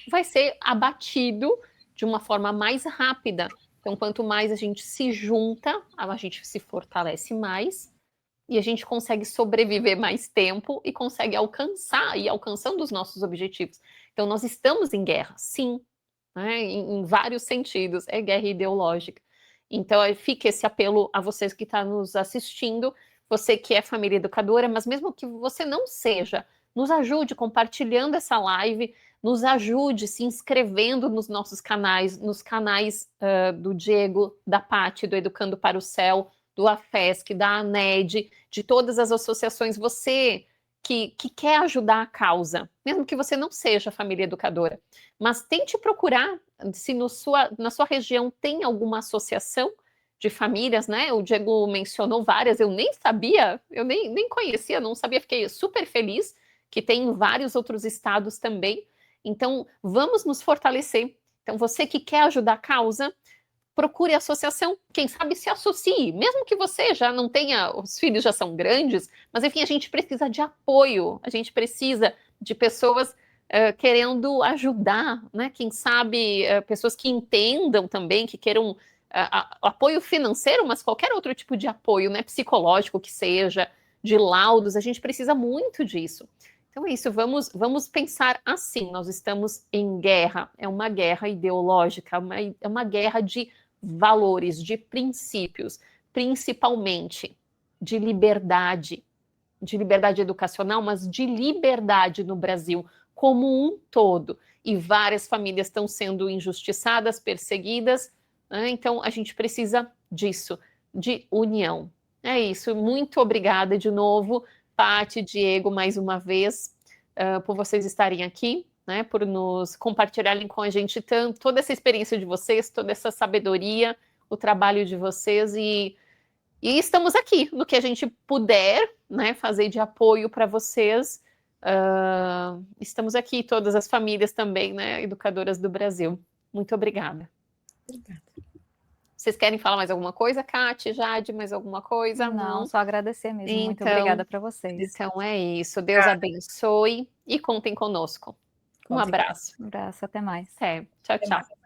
vai ser abatido de uma forma mais rápida. Então, quanto mais a gente se junta, a gente se fortalece mais e a gente consegue sobreviver mais tempo e consegue ir alcançando os nossos objetivos. Então, nós estamos em guerra, sim, né? Em vários sentidos, é guerra ideológica. Então, fica esse apelo a vocês que estão nos assistindo, você que é família educadora, mas mesmo que você não seja, nos ajude compartilhando essa live, nos ajude se inscrevendo nos nossos canais, nos canais do Diego, da Paty, do Educando para o Céu, do AFESC, da ANED, de todas as associações, você que quer ajudar a causa, mesmo que você não seja família educadora, mas tente procurar se na sua região tem alguma associação de famílias, né? O Diego mencionou várias, eu nem sabia, eu nem conhecia, não sabia, fiquei super feliz que tem em vários outros estados também. Então, vamos nos fortalecer. Então, você que quer ajudar a causa, procure a associação, quem sabe se associe, mesmo que você já não tenha, os filhos já são grandes, mas enfim, a gente precisa de apoio, a gente precisa de pessoas querendo ajudar, né? Quem sabe pessoas que entendam também, que queiram apoio financeiro, mas qualquer outro tipo de apoio, né? Psicológico que seja, de laudos, a gente precisa muito disso. Então é isso, vamos pensar assim, nós estamos em guerra, é uma guerra ideológica, é uma guerra de valores, de princípios, principalmente de liberdade educacional, mas de liberdade no Brasil como um todo. E várias famílias estão sendo injustiçadas, perseguidas, né? Então a gente precisa disso, de união. É isso, muito obrigada de novo, Paty, Diego, mais uma vez, por vocês estarem aqui, né, por nos compartilharem com a gente toda essa experiência de vocês, toda essa sabedoria, o trabalho de vocês, e estamos aqui, no que a gente puder, né, fazer de apoio para vocês. Estamos aqui, todas as famílias também, né, educadoras do Brasil. Muito obrigada. Obrigada. Vocês querem falar mais alguma coisa, Kati, Jade, mais alguma coisa? Não, só agradecer mesmo. Então, muito obrigada para vocês. Então é isso. Deus abençoe e contem conosco. Um abraço. Um abraço, até mais. Tchau, tchau.